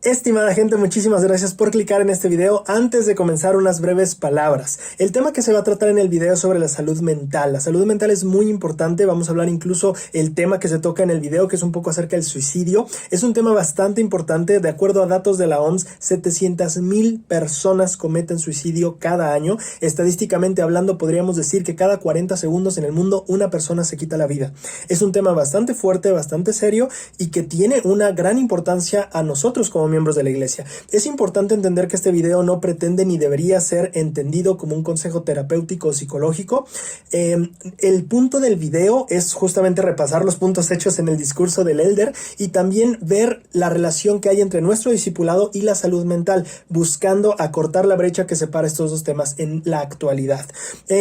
Estimada gente, muchísimas gracias por clicar en este video. Antes de comenzar, unas breves palabras. El tema que se va a tratar en el video es sobre la salud mental. La salud mental es muy importante. Vamos a hablar incluso el tema que se toca en el video, que es un poco acerca del suicidio. Es un tema bastante importante. De acuerdo a datos de la OMS, 700,000 personas cometen suicidio cada año. Estadísticamente hablando, podríamos decir que cada 40 segundos en el mundo una persona se quita la vida. Es un tema bastante fuerte, bastante serio y que tiene una gran importancia a nosotros como miembros de la iglesia. Es importante entender que este video no pretende ni debería ser entendido como un consejo terapéutico o psicológico. El punto del video es justamente repasar los puntos hechos en el discurso del elder y también ver la relación que hay entre nuestro discipulado y la salud mental, buscando acortar la brecha que separa estos dos temas en la actualidad.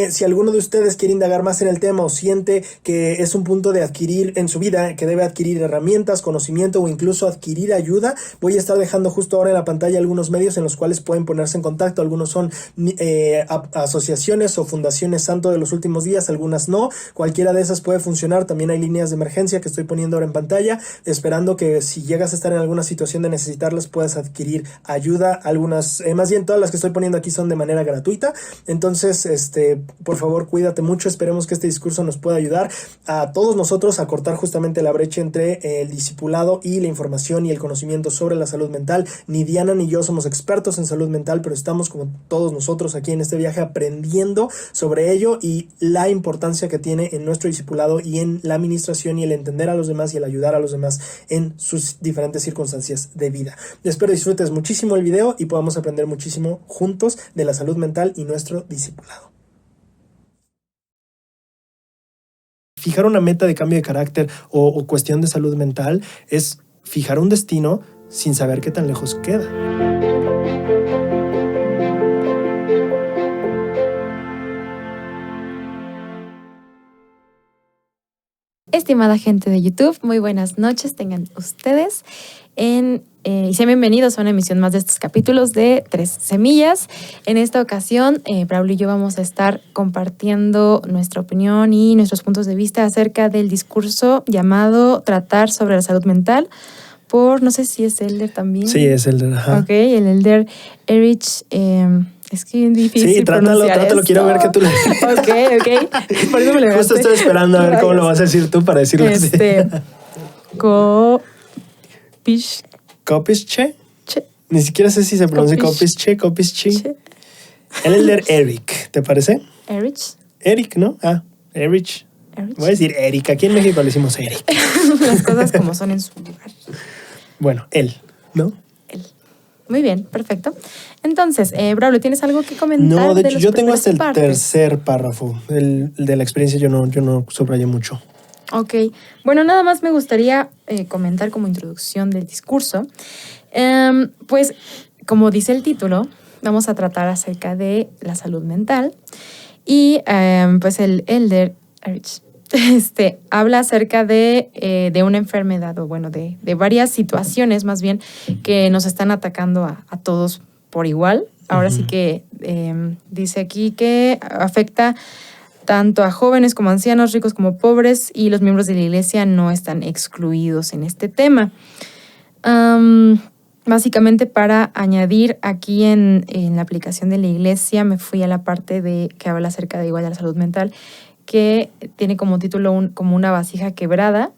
Si alguno de ustedes quiere indagar más en el tema o siente que es un punto de adquirir en su vida, que debe adquirir herramientas, conocimiento o incluso adquirir ayuda, voy a estar dejando justo ahora en la pantalla algunos medios en los cuales pueden ponerse en contacto. Algunos son asociaciones o fundaciones santo de los últimos días, algunas no. Cualquiera de esas puede funcionar. También hay líneas de emergencia que estoy poniendo ahora en pantalla, esperando que si llegas a estar en alguna situación de necesitarlas puedas adquirir ayuda. Algunas, más bien todas las que estoy poniendo aquí son de manera gratuita. Entonces, por favor, cuídate mucho. Esperemos que este discurso nos pueda ayudar a todos nosotros a cortar justamente la brecha entre el discipulado y la información y el conocimiento sobre la salud mental. Ni Diana ni yo somos expertos en salud mental, pero estamos como todos nosotros aquí en este viaje aprendiendo sobre ello y la importancia que tiene en nuestro discipulado y en la administración y el entender a los demás y el ayudar a los demás en sus diferentes circunstancias de vida. Espero disfrutes muchísimo el video y podamos aprender muchísimo juntos de la salud mental y nuestro discipulado. Fijar una meta de cambio de carácter o cuestión de salud mental es fijar un destino sin saber qué tan lejos queda. Estimada gente de YouTube, muy buenas noches tengan ustedes y sean bienvenidos a una emisión más de estos capítulos de Tres Semillas. En esta ocasión, Braulio y yo vamos a estar compartiendo nuestra opinión y nuestros puntos de vista acerca del discurso llamado Tratar sobre la salud mental por, no sé si es elder también. Sí, es elder. Ajá. Ok, el elder Erich. Es que es difícil. Sí, trátalo, quiero ver que tú lo Ok. Por eso me lo justo estoy esperando a ver cómo lo vas a decir tú para decirlo así. Copische. Ni siquiera sé si se pronuncia Copische. El elder Eric, ¿te parece? Eric, ¿no? Erich. Voy a decir Eric. Aquí en México le decimos Eric. Las cosas como son en su lugar. Bueno, él, ¿no? Él. Muy bien, perfecto. Entonces, Braulio, ¿tienes algo que comentar? No, de hecho, yo tengo hasta el partes? tercer párrafo. El de la experiencia yo no subrayé mucho. Ok. Bueno, nada más me gustaría comentar como introducción del discurso. Pues, como dice el título, vamos a tratar acerca de la salud mental. Y pues el elder Erich habla acerca de una enfermedad, o bueno, de varias situaciones más bien que nos están atacando a todos por igual. Ahora sí que dice aquí que afecta tanto a jóvenes como a ancianos, ricos como pobres, y los miembros de la iglesia no están excluidos en este tema. Básicamente, para añadir aquí en la aplicación de la iglesia, me fui a la parte que habla acerca de igual de la salud mental, que tiene como título como una vasija quebrada.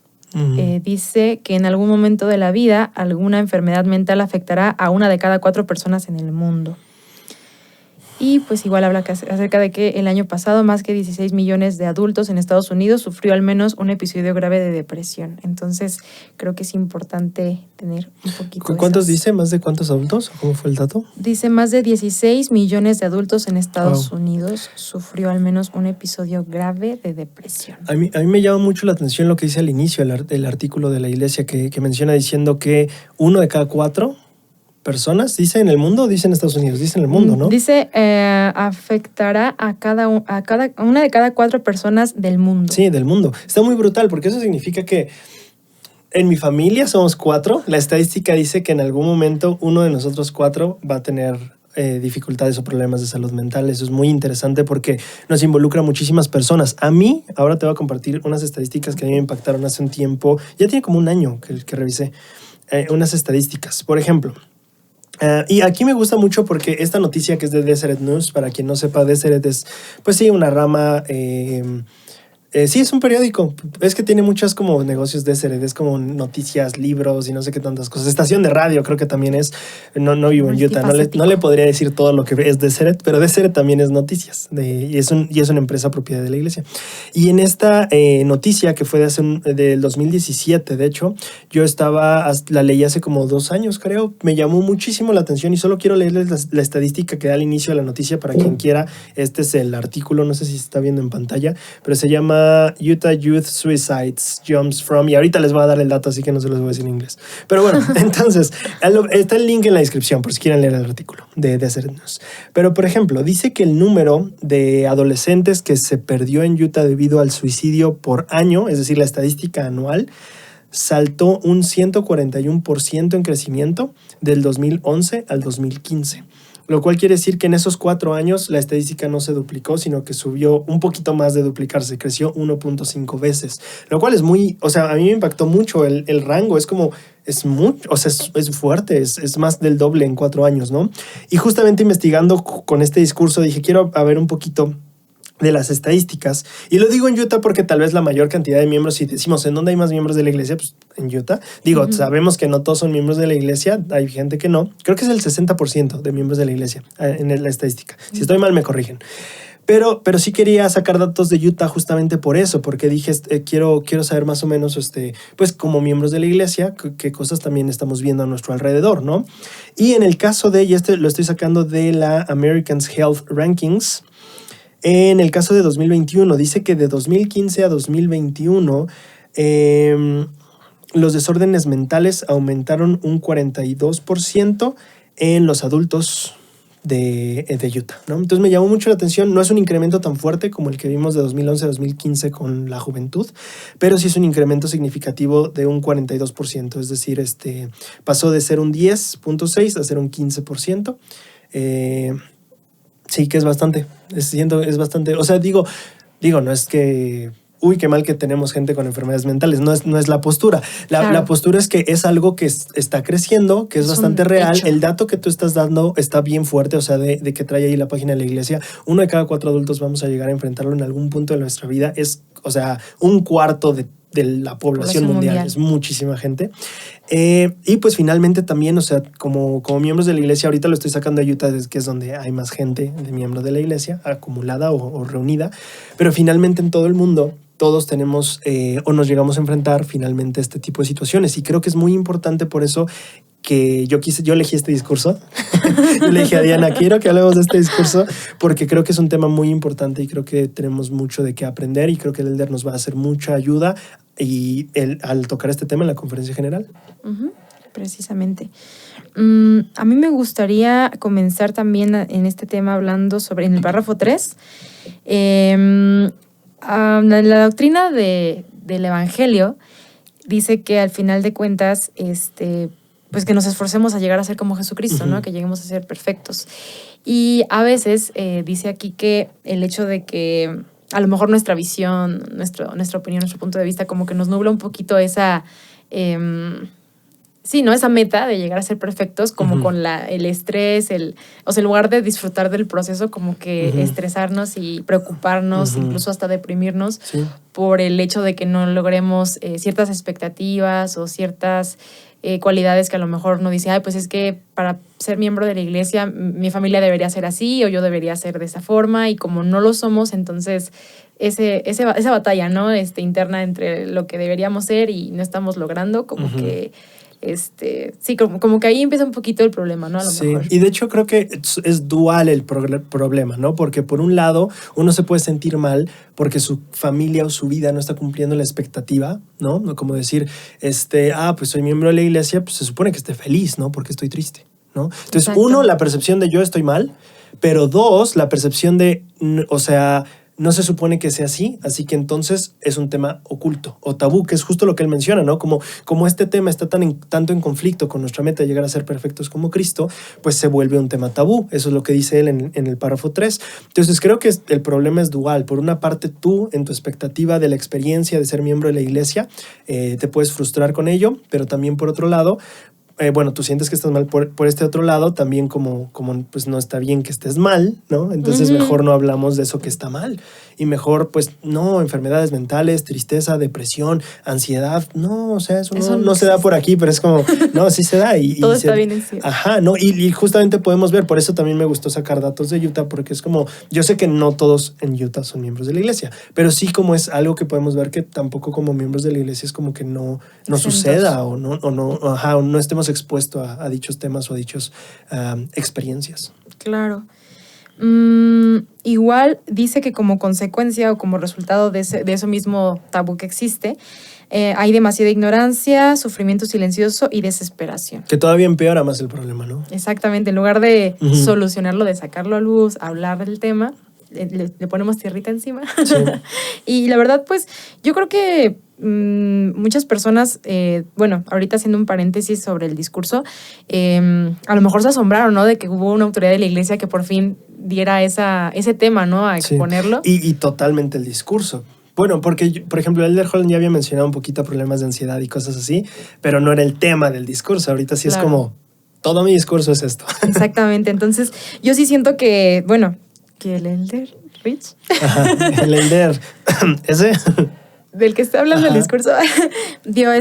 Dice que en algún momento de la vida alguna enfermedad mental afectará a 1 de cada 4 personas en el mundo. Y pues igual habla acerca de que el año pasado más que 16 millones de adultos en Estados Unidos sufrió al menos un episodio grave de depresión. Entonces creo que es importante tener un poquito de ¿Cuántos dice? ¿Más de cuántos adultos? ¿Cómo fue el dato? Dice más de 16 millones de adultos en Estados Unidos sufrió al menos un episodio grave de depresión. A mí me llama mucho la atención lo que dice al inicio el artículo de la iglesia que menciona diciendo que 1 de cada 4 personas, dice en el mundo o dice en Estados Unidos, dice en el mundo, ¿no? Dice afectará a 1 de cada 4 personas del mundo. Sí, del mundo. Está muy brutal porque eso significa que en mi familia somos 4. La estadística dice que en algún momento uno de nosotros 4 va a tener dificultades o problemas de salud mental. Eso es muy interesante porque nos involucra a muchísimas personas. A mí, ahora te voy a compartir unas estadísticas que a mí me impactaron hace un tiempo. Ya tiene como un año que revisé unas estadísticas. Por ejemplo, Y aquí me gusta mucho porque esta noticia que es de Deseret News, para quien no sepa, Deseret es, pues sí, una rama... sí, es un periódico. Es que tiene muchos como negocios Deseret. Es como noticias, libros y no sé qué tantas cosas. Estación de radio creo que también es. No vivo en Utah. No le podría decir todo lo que es Deseret, pero Deseret también es noticias. Y es una empresa propiedad de la iglesia. Y en esta noticia que fue del 2017, de hecho, yo la leí hace como 2 años, creo. Me llamó muchísimo la atención y solo quiero leerles la estadística que da al inicio de la noticia para quien quiera. Este es el artículo, no sé si se está viendo en pantalla, pero se llama Utah Youth Suicides Jumps From, y ahorita les voy a dar el dato, así que no se los voy a decir en inglés. Pero bueno, entonces, está el link en la descripción por si quieren leer el artículo de Deseret News. Pero, por ejemplo, dice que el número de adolescentes que se perdió en Utah debido al suicidio por año, es decir, la estadística anual, saltó un 141% en crecimiento del 2011 al 2015. Lo cual quiere decir que en esos 4 años la estadística no se duplicó, sino que subió un poquito más de duplicarse, creció 1.5 veces. Lo cual es a mí me impactó mucho el rango, es como, es mucho, es fuerte, es más del doble en 4 años, ¿no? Y justamente investigando con este discurso dije, quiero ver un poquito de las estadísticas. Y lo digo en Utah porque tal vez la mayor cantidad de miembros, si decimos en dónde hay más miembros de la iglesia, pues en Utah. Digo, sabemos que no todos son miembros de la iglesia, hay gente que no. Creo que es el 60% de miembros de la iglesia en la estadística. Si estoy mal, me corrigen. Pero sí quería sacar datos de Utah justamente por eso, porque dije, quiero saber más o menos, pues como miembros de la iglesia, qué cosas también estamos viendo a nuestro alrededor, ¿no? Y en el caso y lo estoy sacando de la Americans Health Rankings. En el caso de 2021, dice que de 2015 a 2021 los desórdenes mentales aumentaron un 42% en los adultos de Utah, ¿no? Entonces me llamó mucho la atención. No es un incremento tan fuerte como el que vimos de 2011 a 2015 con la juventud, pero sí es un incremento significativo de un 42%. Es decir, pasó de ser un 10.6 a ser un 15%. Sí, que es bastante. Es bastante. O sea, digo, no es que... Uy, qué mal que tenemos gente con enfermedades mentales. No es la postura. La postura es que es algo que está creciendo, que es bastante real. Hecho. El dato que tú estás dando está bien fuerte, o sea, de que trae ahí la página de la iglesia. 1 de cada 4 adultos vamos a llegar a enfrentarlo en algún punto de nuestra vida. Es, o sea, 1/4 de la población mundial. Es muchísima gente. Y pues finalmente también, o sea, como miembros de la iglesia, ahorita lo estoy sacando de Utah, que es donde hay más gente de miembros de la iglesia, acumulada o reunida. Pero finalmente en todo el mundo todos tenemos o nos llegamos a enfrentar finalmente a este tipo de situaciones. Y creo que es muy importante por eso que yo elegí este discurso. Yo le dije a Diana, quiero que hablemos de este discurso porque creo que es un tema muy importante y creo que tenemos mucho de qué aprender y creo que el Elder nos va a hacer mucha ayuda al tocar este tema en la conferencia general. Precisamente. A mí me gustaría comenzar también en este tema hablando en el párrafo 3, la doctrina del Evangelio dice que al final de cuentas, pues que nos esforcemos a llegar a ser como Jesucristo, ¿no? Que lleguemos a ser perfectos. Y a veces dice aquí que el hecho de que a lo mejor nuestra visión, nuestra opinión, nuestro punto de vista, como que nos nubla un poquito esa... sí, ¿no? Esa meta de llegar a ser perfectos, como con el estrés, o sea, en lugar de disfrutar del proceso, como que estresarnos y preocuparnos, incluso hasta deprimirnos por el hecho de que no logremos ciertas expectativas o ciertas cualidades que a lo mejor uno dice, pues es que para ser miembro de la iglesia mi familia debería ser así o yo debería ser de esa forma, y como no lo somos, entonces esa batalla, ¿no? Interna entre lo que deberíamos ser y no estamos logrando, como que sí, como que ahí empieza un poquito el problema, ¿no? A lo mejor. Y de hecho creo que es dual el problema, ¿no? Porque por un lado uno se puede sentir mal porque su familia o su vida no está cumpliendo la expectativa, ¿no? Como decir, pues soy miembro de la iglesia, pues se supone que esté feliz, ¿no? Porque estoy triste, ¿no? Entonces, Exacto. 1, la percepción de yo estoy mal, pero 2, la percepción de, o sea, no se supone que sea así que entonces es un tema oculto o tabú, que es justo lo que él menciona, ¿no? Como este tema está tanto en conflicto con nuestra meta de llegar a ser perfectos como Cristo, pues se vuelve un tema tabú. Eso es lo que dice él en el párrafo 3. Entonces creo que el problema es dual. Por una parte, tú, en tu expectativa de la experiencia de ser miembro de la iglesia, te puedes frustrar con ello, pero también por otro lado, bueno, tú sientes que estás mal por este otro lado, también como pues no está bien que estés mal, ¿no? Entonces mejor no hablamos de eso que está mal. Y mejor, pues, no, enfermedades mentales, tristeza, depresión, ansiedad, no, o sea, eso no se da por aquí, pero es como, no, sí se da. Todo está bien en sí. Ajá, ¿no? Y justamente podemos ver, por eso también me gustó sacar datos de Utah, porque es como, yo sé que no todos en Utah son miembros de la iglesia, pero sí como es algo que podemos ver que tampoco como miembros de la iglesia es como que no suceda o no estemos expuestos a dichos temas o a dichas experiencias. Claro. Igual dice que como consecuencia o como resultado de eso mismo tabú que existe, hay demasiada ignorancia, sufrimiento silencioso y desesperación. Que todavía empeora más el problema, ¿no? Exactamente. En lugar de solucionarlo, de sacarlo a luz, hablar del tema, le ponemos tierrita encima. Sí. Y la verdad, pues, yo creo que muchas personas, bueno, ahorita haciendo un paréntesis sobre el discurso, a lo mejor se asombraron, ¿no? De que hubo una autoridad de la iglesia que por fin diera ese tema, ¿no? A exponerlo. Sí. Y totalmente el discurso. Bueno, porque, por ejemplo, Elder Holland ya había mencionado un poquito problemas de ansiedad y cosas así, pero no era el tema del discurso. Ahorita sí es como, todo mi discurso es esto. Exactamente. Entonces, yo sí siento que, bueno, que el Elder Rich. Ajá, el Elder, ese... del que está hablando el discurso, dio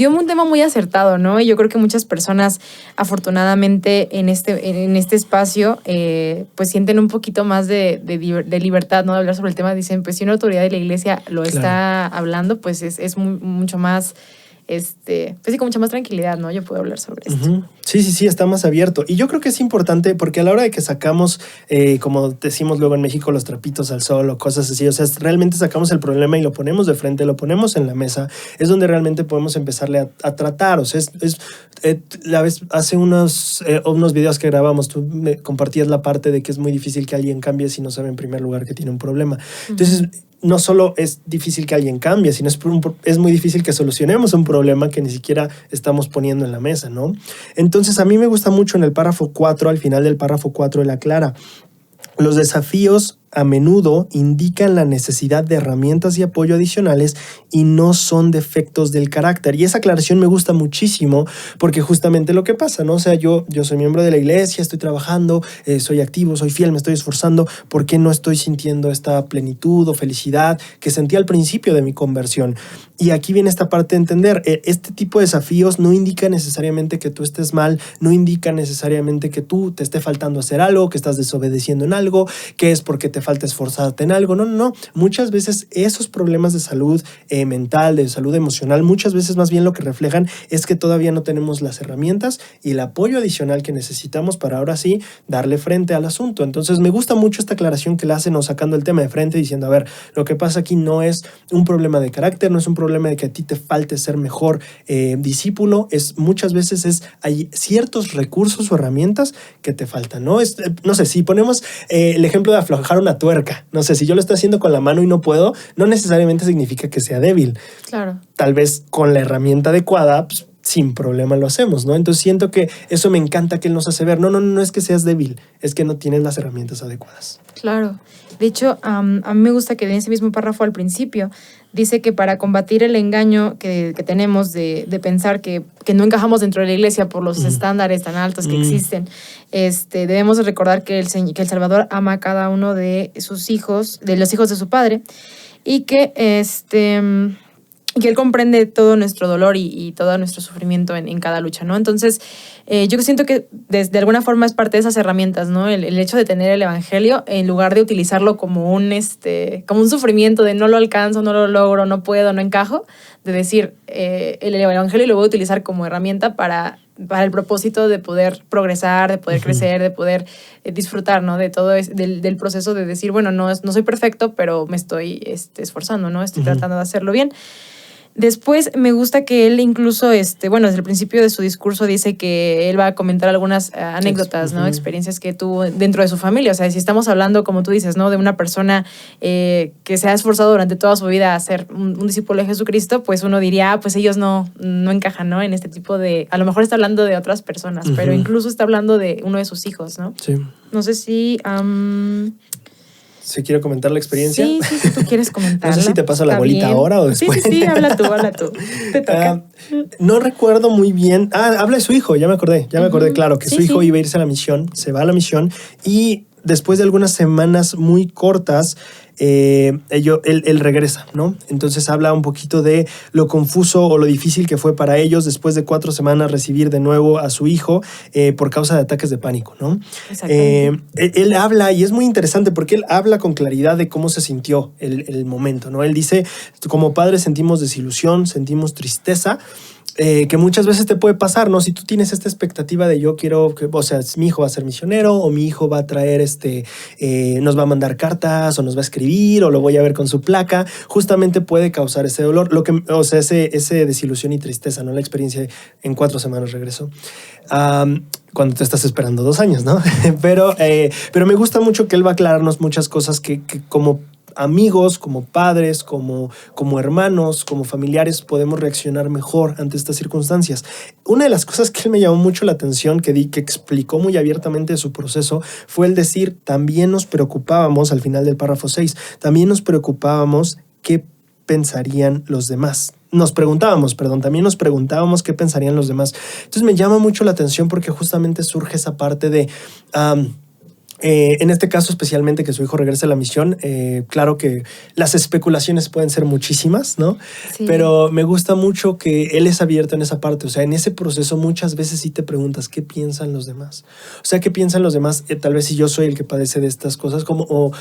un tema muy acertado, ¿no? Y yo creo que muchas personas, afortunadamente, en este espacio, pues sienten un poquito más de libertad, ¿no? De hablar sobre el tema. Dicen, pues si una autoridad de la iglesia lo está hablando, pues es mucho más... pues sí, con mucha más tranquilidad, ¿no? Yo puedo hablar sobre esto. Sí, está más abierto. Y yo creo que es importante porque a la hora de que sacamos, como decimos luego en México, los trapitos al sol o cosas así, o sea, realmente sacamos el problema y lo ponemos de frente, lo ponemos en la mesa, es donde realmente podemos empezarle a tratar. O sea, la vez, hace unos videos que grabamos, tú me compartías la parte de que es muy difícil que alguien cambie si no sabe en primer lugar que tiene un problema. Entonces, no solo es difícil que alguien cambie, sino es muy difícil que solucionemos un problema que ni siquiera estamos poniendo en la mesa, ¿no? Entonces, a mí me gusta mucho en el párrafo 4, al final del párrafo 4, él aclara: los desafíos a menudo indican la necesidad de herramientas y apoyo adicionales y no son defectos del carácter. Y esa aclaración me gusta muchísimo porque justamente lo que pasa, ¿no? O sea, yo soy miembro de la iglesia, estoy trabajando, soy activo, soy fiel, me estoy esforzando. ¿Por qué no estoy sintiendo esta plenitud o felicidad que sentí al principio de mi conversión? Y aquí viene esta parte de entender, este tipo de desafíos no indica necesariamente que tú estés mal, no indica necesariamente que tú te esté faltando hacer algo, que estás desobedeciendo en algo, que es porque te falta esforzarte en algo. No. Muchas veces esos problemas de salud mental, de salud emocional, muchas veces más bien lo que reflejan es que todavía no tenemos las herramientas y el apoyo adicional que necesitamos para ahora sí darle frente al asunto. Entonces me gusta mucho esta aclaración que le hacen o sacando el tema de frente diciendo, a ver, lo que pasa aquí no es un problema de carácter, no es un problema de que a ti te falte ser mejor discípulo, muchas veces hay ciertos recursos o herramientas que te faltan, ¿no? No sé, si ponemos el ejemplo de aflojar una tuerca, no sé, si yo lo estoy haciendo con la mano y no puedo, no necesariamente significa que sea débil. Claro. Tal vez con la herramienta adecuada, pues, sin problema lo hacemos, ¿no? Entonces siento que eso me encanta que él nos hace ver. No es que seas débil, es que no tienes las herramientas adecuadas. Claro. De hecho, a mí me gusta que en ese mismo párrafo al principio dice que para combatir el engaño que tenemos de pensar que no encajamos dentro de la iglesia por los estándares tan altos que existen, debemos recordar que el Salvador ama a cada uno de sus hijos, de los hijos de su padre, y que Él comprende todo nuestro dolor y todo nuestro sufrimiento en cada lucha, ¿no? Entonces, yo siento que de alguna forma es parte de esas herramientas, ¿no? El hecho de tener el evangelio, en lugar de utilizarlo como un sufrimiento de no lo alcanzo, no lo logro, no puedo, no encajo, de decir, el evangelio lo voy a utilizar como herramienta para el propósito de poder progresar, de poder crecer, de poder disfrutar, ¿no? De todo del proceso de decir, bueno, no soy perfecto, pero me estoy esforzando, ¿no? Estoy tratando de hacerlo bien. Después me gusta que él incluso, desde el principio de su discurso dice que él va a comentar algunas anécdotas, ¿no? Experiencias que tuvo dentro de su familia. O sea, si estamos hablando, como tú dices, ¿no? De una persona que se ha esforzado durante toda su vida a ser un discípulo de Jesucristo, pues uno diría, pues ellos no encajan, ¿no? En este tipo de... A lo mejor está hablando de otras personas, pero incluso está hablando de uno de sus hijos, ¿no? Sí. No sé si... Si quiero comentar la experiencia. Sí, si tú quieres comentarla. No sé si te paso la Está bolita bien. ahora o después. Sí, habla tú. Te toca. No recuerdo muy bien. Habla de su hijo, ya me acordé, claro, que su hijo iba a irse a la misión, se va a la misión y después de algunas semanas muy cortas, él regresa, ¿no? Entonces habla un poquito de lo confuso o lo difícil que fue para ellos después de 4 semanas recibir de nuevo a su hijo por causa de ataques de pánico, ¿no? Él habla, y es muy interesante porque él habla con claridad de cómo se sintió el momento, ¿no? Él dice, como padres sentimos desilusión, sentimos tristeza, que muchas veces te puede pasar, ¿no? Si tú tienes esta expectativa de yo quiero que, o sea, mi hijo va a ser misionero o mi hijo va a traer nos va a mandar cartas o nos va a escribir o lo voy a ver con su placa, justamente puede causar ese dolor, ese desilusión y tristeza, ¿no? La experiencia en 4 semanas regresó. Cuando te estás esperando 2 años, ¿no? pero me gusta mucho que él va a aclararnos muchas cosas que como amigos, como padres, como hermanos, como familiares, podemos reaccionar mejor ante estas circunstancias. Una de las cosas que él me llamó mucho la atención, que explicó muy abiertamente su proceso, fue el decir, también nos preocupábamos, al final del párrafo 6, también nos preocupábamos qué pensarían los demás. También nos preguntábamos qué pensarían los demás. Entonces me llama mucho la atención porque justamente surge esa parte de... en este caso especialmente que su hijo regrese a la misión, claro que las especulaciones pueden ser muchísimas, ¿no? Sí. Pero me gusta mucho que él es abierto en esa parte, o sea, en ese proceso muchas veces sí te preguntas qué piensan los demás, o sea, qué piensan los demás, tal vez si yo soy el que padece de estas cosas, o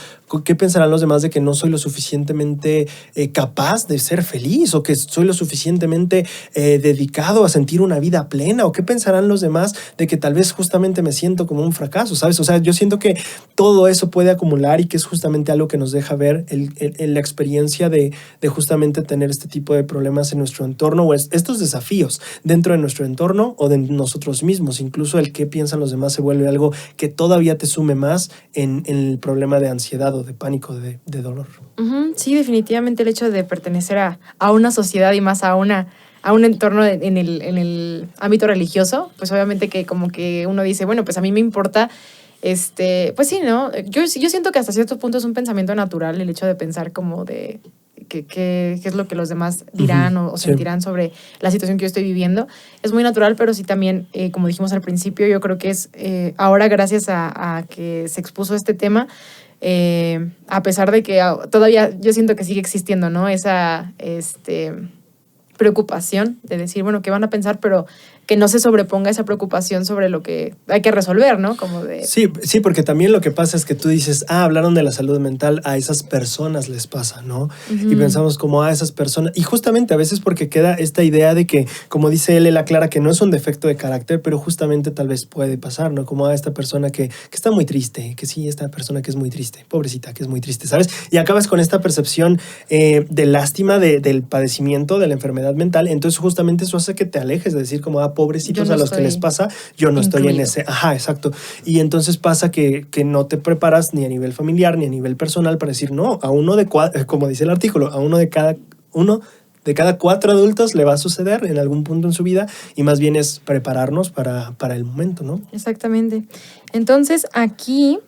qué pensarán los demás de que no soy lo suficientemente capaz de ser feliz, o que soy lo suficientemente dedicado a sentir una vida plena, o qué pensarán los demás de que tal vez justamente me siento como un fracaso, ¿sabes? O sea, yo siento que todo eso puede acumular y que es justamente algo que nos deja ver la experiencia de justamente tener este tipo de problemas en nuestro entorno o estos desafíos dentro de nuestro entorno o de nosotros mismos. Incluso el qué piensan los demás se vuelve algo que todavía te sume más en el problema de ansiedad o de pánico, de dolor. Sí, definitivamente el hecho de pertenecer a una sociedad y más a un entorno en el ámbito religioso, pues obviamente que como que uno dice, bueno, pues a mí me importa. Pues sí, ¿no? Yo siento que hasta cierto punto es un pensamiento natural el hecho de pensar como de qué es lo que los demás dirán o sentirán sobre la situación que yo estoy viviendo. Es muy natural, pero sí también, como dijimos al principio, yo creo que es ahora gracias a que se expuso este tema, a pesar de que todavía yo siento que sigue existiendo, ¿no? Esa preocupación de decir, bueno, ¿qué van a pensar? Pero que no se sobreponga esa preocupación sobre lo que hay que resolver, ¿no? Como de... Sí, porque también lo que pasa es que tú dices, hablaron de la salud mental, a esas personas les pasa, ¿no? Y pensamos como a esas personas, y justamente a veces porque queda esta idea de que, como dice él aclara que no es un defecto de carácter, pero justamente tal vez puede pasar, ¿no? Como a esta persona que está muy triste, que sí, esta persona que es muy triste, pobrecita, que es muy triste, ¿sabes? Y acabas con esta percepción de lástima del padecimiento, de la enfermedad mental, entonces justamente eso hace que te alejes de decir como, pobrecitos a los que les pasa, yo no estoy en ese. Ajá, exacto. Y entonces pasa que no te preparas ni a nivel familiar ni a nivel personal para decir, no, a uno como dice el artículo, a uno de cada 4 adultos le va a suceder en algún punto en su vida y más bien es prepararnos para el momento, ¿no? Exactamente. Entonces aquí,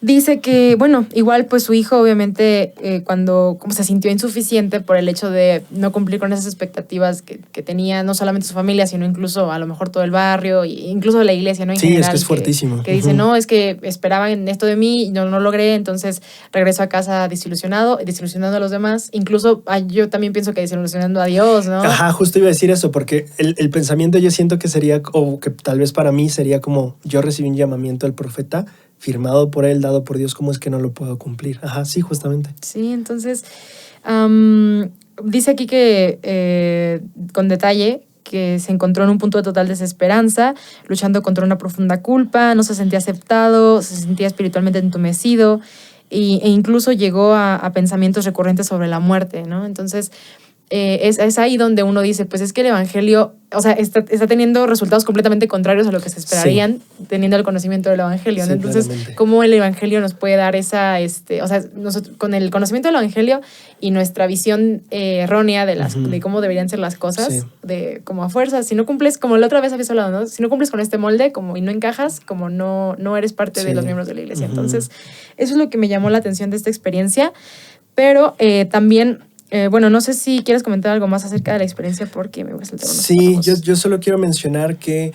dice que, bueno, igual pues su hijo obviamente cuando como se sintió insuficiente por el hecho de no cumplir con esas expectativas que tenía no solamente su familia, sino incluso a lo mejor todo el barrio, e incluso la iglesia, ¿no? En general, es que es fuertísimo. Que dice, no, es que esperaban esto de mí y no logré, entonces regreso a casa desilusionado a los demás. Incluso yo también pienso que desilusionando a Dios, ¿no? Ajá, justo iba a decir eso, porque el pensamiento yo siento que sería, o que tal vez para mí sería como, yo recibí un llamamiento del profeta, firmado por él, dado por Dios, ¿cómo es que no lo puedo cumplir? Ajá, sí, justamente. Sí, entonces, dice aquí que, con detalle, que se encontró en un punto de total desesperanza, luchando contra una profunda culpa, no se sentía aceptado, se sentía espiritualmente entumecido e incluso llegó a pensamientos recurrentes sobre la muerte, ¿no? Entonces, es ahí donde uno dice, pues es que el evangelio, o sea, está teniendo resultados completamente contrarios a lo que se esperarían teniendo el conocimiento del evangelio, ¿no? Sí, Entonces, claramente. ¿cómo el evangelio nos puede dar esa, o sea, nosotros, con el conocimiento del evangelio y nuestra visión errónea de cómo deberían ser las cosas, de como a fuerza, si no cumples, como la otra vez habías hablado, ¿no? Si no cumples con este molde y no encajas, como no eres parte de los miembros de la iglesia. Entonces, eso es lo que me llamó la atención de esta experiencia, pero también... bueno, no sé si quieres comentar algo más acerca de la experiencia porque me voy a saltar unos párrafos. yo solo quiero mencionar que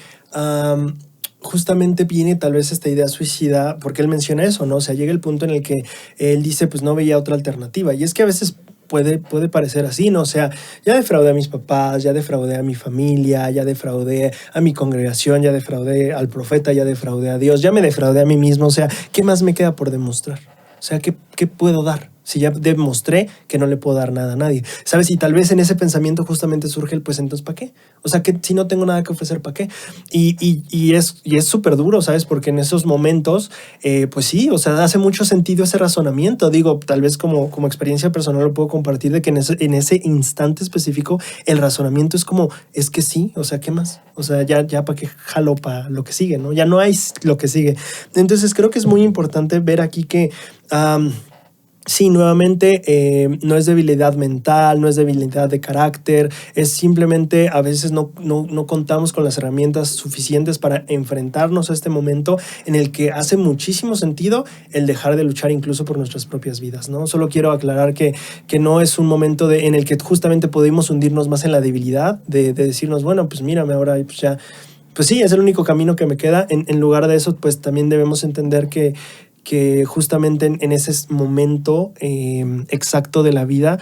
justamente viene tal vez esta idea suicida, porque él menciona eso, ¿no? O sea, llega el punto en el que él dice, pues no veía otra alternativa. Y es que a veces puede parecer así, ¿no? O sea, ya defraudé a mis papás, ya defraudé a mi familia, ya defraudé a mi congregación, ya defraudé al profeta, ya defraudé a Dios, ya me defraudé a mí mismo. O sea, ¿qué más me queda por demostrar? O sea, ¿qué puedo dar? Si ya demostré que no le puedo dar nada a nadie, ¿sabes? Y tal vez en ese pensamiento justamente surge el, pues entonces, ¿para qué? O sea, que si no tengo nada que ofrecer, ¿para qué? Y es súper duro, ¿sabes? Porque en esos momentos, pues sí, o sea, hace mucho sentido ese razonamiento. Digo, tal vez como experiencia personal lo puedo compartir de que en ese instante específico el razonamiento es como, es que sí, o sea, ¿qué más? O sea, ya para qué jalo para lo que sigue, ¿no? Ya no hay lo que sigue. Entonces creo que es muy importante ver aquí que... sí, nuevamente, no es debilidad mental, no es debilidad de carácter, es simplemente a veces no contamos con las herramientas suficientes para enfrentarnos a este momento en el que hace muchísimo sentido el dejar de luchar incluso por nuestras propias vidas, ¿no? Solo quiero aclarar que no es un momento en el que justamente podemos hundirnos más en la debilidad, de decirnos, bueno, pues mírame ahora, pues ya, pues sí, es el único camino que me queda. En lugar de eso, pues también debemos entender que justamente en ese momento exacto de la vida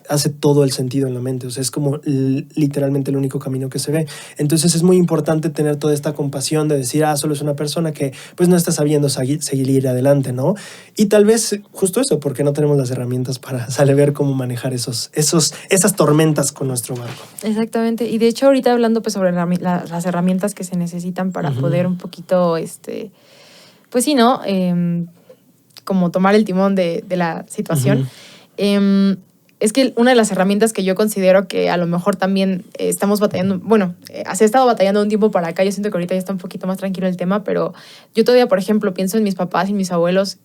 hace todo el sentido en la mente. O sea, es como literalmente el único camino que se ve. Entonces es muy importante tener toda esta compasión de decir, solo es una persona que pues no está sabiendo seguir adelante, ¿no? Y tal vez justo eso, porque no tenemos las herramientas para saber cómo manejar esas tormentas con nuestro barco. Exactamente. Y de hecho ahorita hablando pues sobre las herramientas que se necesitan para poder un poquito, pues sí, ¿no? Como tomar el timón de la situación. Es que una de las herramientas que yo considero que a lo mejor también estamos batallando, bueno, se ha estado batallando un tiempo para acá, yo siento que ahorita ya está un poquito más tranquilo el tema, pero yo todavía, por ejemplo, pienso en mis papás y mis abuelos,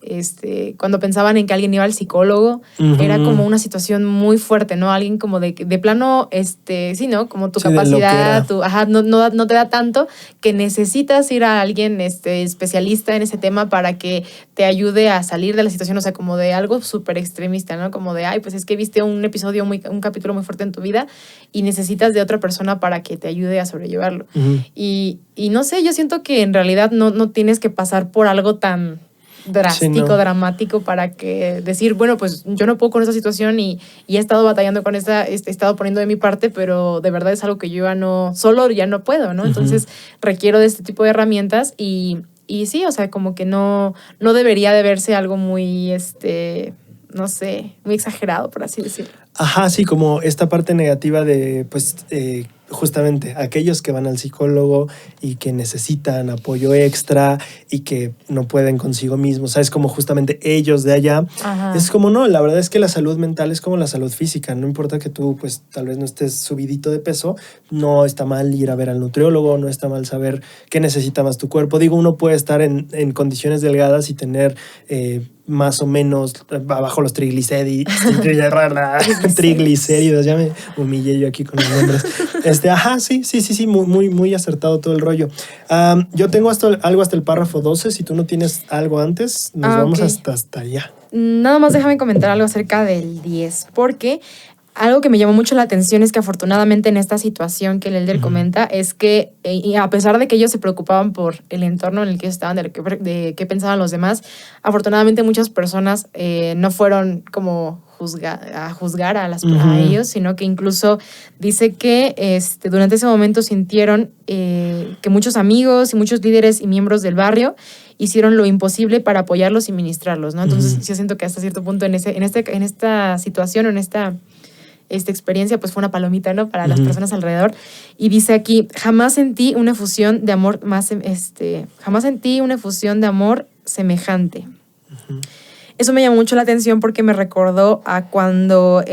cuando pensaban en que alguien iba al psicólogo, era como una situación muy fuerte, ¿no? Alguien como de plano, sí, ¿no? Como tu capacidad, no te da tanto que necesitas ir a alguien especialista en ese tema para que te ayude a salir de la situación, o sea, como de algo súper extremista, ¿no? Como de, pues es que viste un capítulo muy fuerte en tu vida y necesitas de otra persona para que te ayude a sobrellevarlo. Y no sé, yo siento que en realidad no tienes que pasar por algo tan drástico, dramático para que decir, bueno, pues yo no puedo con esta situación y he estado batallando con esta, he estado poniendo de mi parte, pero de verdad es algo que yo ya no puedo, ¿no? Entonces requiero de este tipo de herramientas y sí, o sea, como que no debería de verse algo muy, no sé, muy exagerado, por así decirlo. Ajá, sí, como esta parte negativa de, pues, justamente aquellos que van al psicólogo y que necesitan apoyo extra y que no pueden consigo mismos, ¿sabes? Como justamente ellos de allá. Ajá. Es como, no, la verdad es que la salud mental es como la salud física. No importa que tú, pues, tal vez no estés subidito de peso, no está mal ir a ver al nutriólogo, no está mal saber qué necesita más tu cuerpo. Digo, uno puede estar en condiciones delgadas y tener... más o menos abajo los triglicéridos, ya me humillé yo aquí con los nombres. Sí, muy acertado todo el rollo. Yo tengo algo hasta el párrafo 12, si tú no tienes algo antes, nos vamos hasta allá. Nada más déjame comentar algo acerca del 10, porque algo que me llamó mucho la atención es que afortunadamente en esta situación que el Elder comenta es que y a pesar de que ellos se preocupaban por el entorno en el que estaban, de qué pensaban los demás, afortunadamente muchas personas no fueron como a juzgar a ellos, sino que incluso dice que durante ese momento sintieron que muchos amigos y muchos líderes y miembros del barrio hicieron lo imposible para apoyarlos y ministrarlos, ¿no? Entonces yo siento que hasta cierto punto en esta situación o en esta experiencia pues fue una palomita, ¿no? Para las personas alrededor. Y dice aquí, jamás sentí una efusión de amor semejante. Eso me llamó mucho la atención porque me recordó a cuando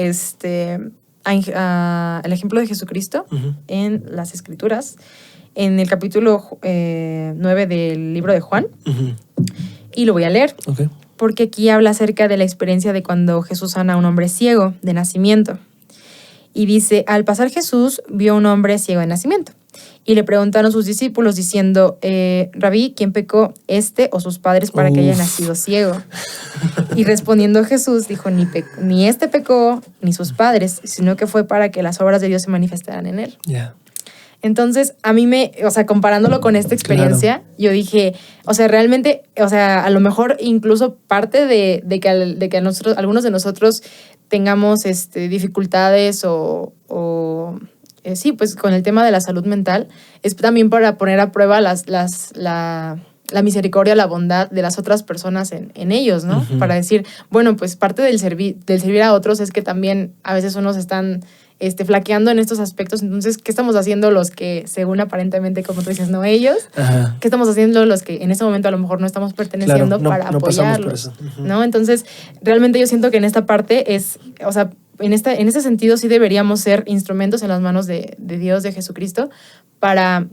el ejemplo de Jesucristo en las Escrituras, en el capítulo 9 del libro de Juan, y lo voy a leer, porque aquí habla acerca de la experiencia de cuando Jesús sana a un hombre ciego de nacimiento. Y dice, al pasar Jesús vio a un hombre ciego de nacimiento. Y le preguntaron sus discípulos diciendo, Rabí, ¿quién pecó, este o sus padres para que haya nacido ciego? Y respondiendo Jesús dijo, ni este pecó, ni sus padres, sino que fue para que las obras de Dios se manifestaran en él. Entonces, a mí comparándolo con esta experiencia, yo dije, realmente, a lo mejor incluso parte de que algunos de nosotros tengamos dificultades sí, pues con el tema de la salud mental, es también para poner a prueba la misericordia, la bondad de las otras personas en ellos, ¿no? Para decir, bueno, pues parte del servir a otros es que también a veces unos están flaqueando en estos aspectos. Entonces, ¿qué estamos haciendo los que, según aparentemente, como tú dices, no ellos? ¿Qué estamos haciendo los que en este momento a lo mejor no estamos perteneciendo para apoyarlos? ¿No? Entonces, realmente yo siento que en esta parte en ese sentido sí deberíamos ser instrumentos en las manos de Dios, de Jesucristo, para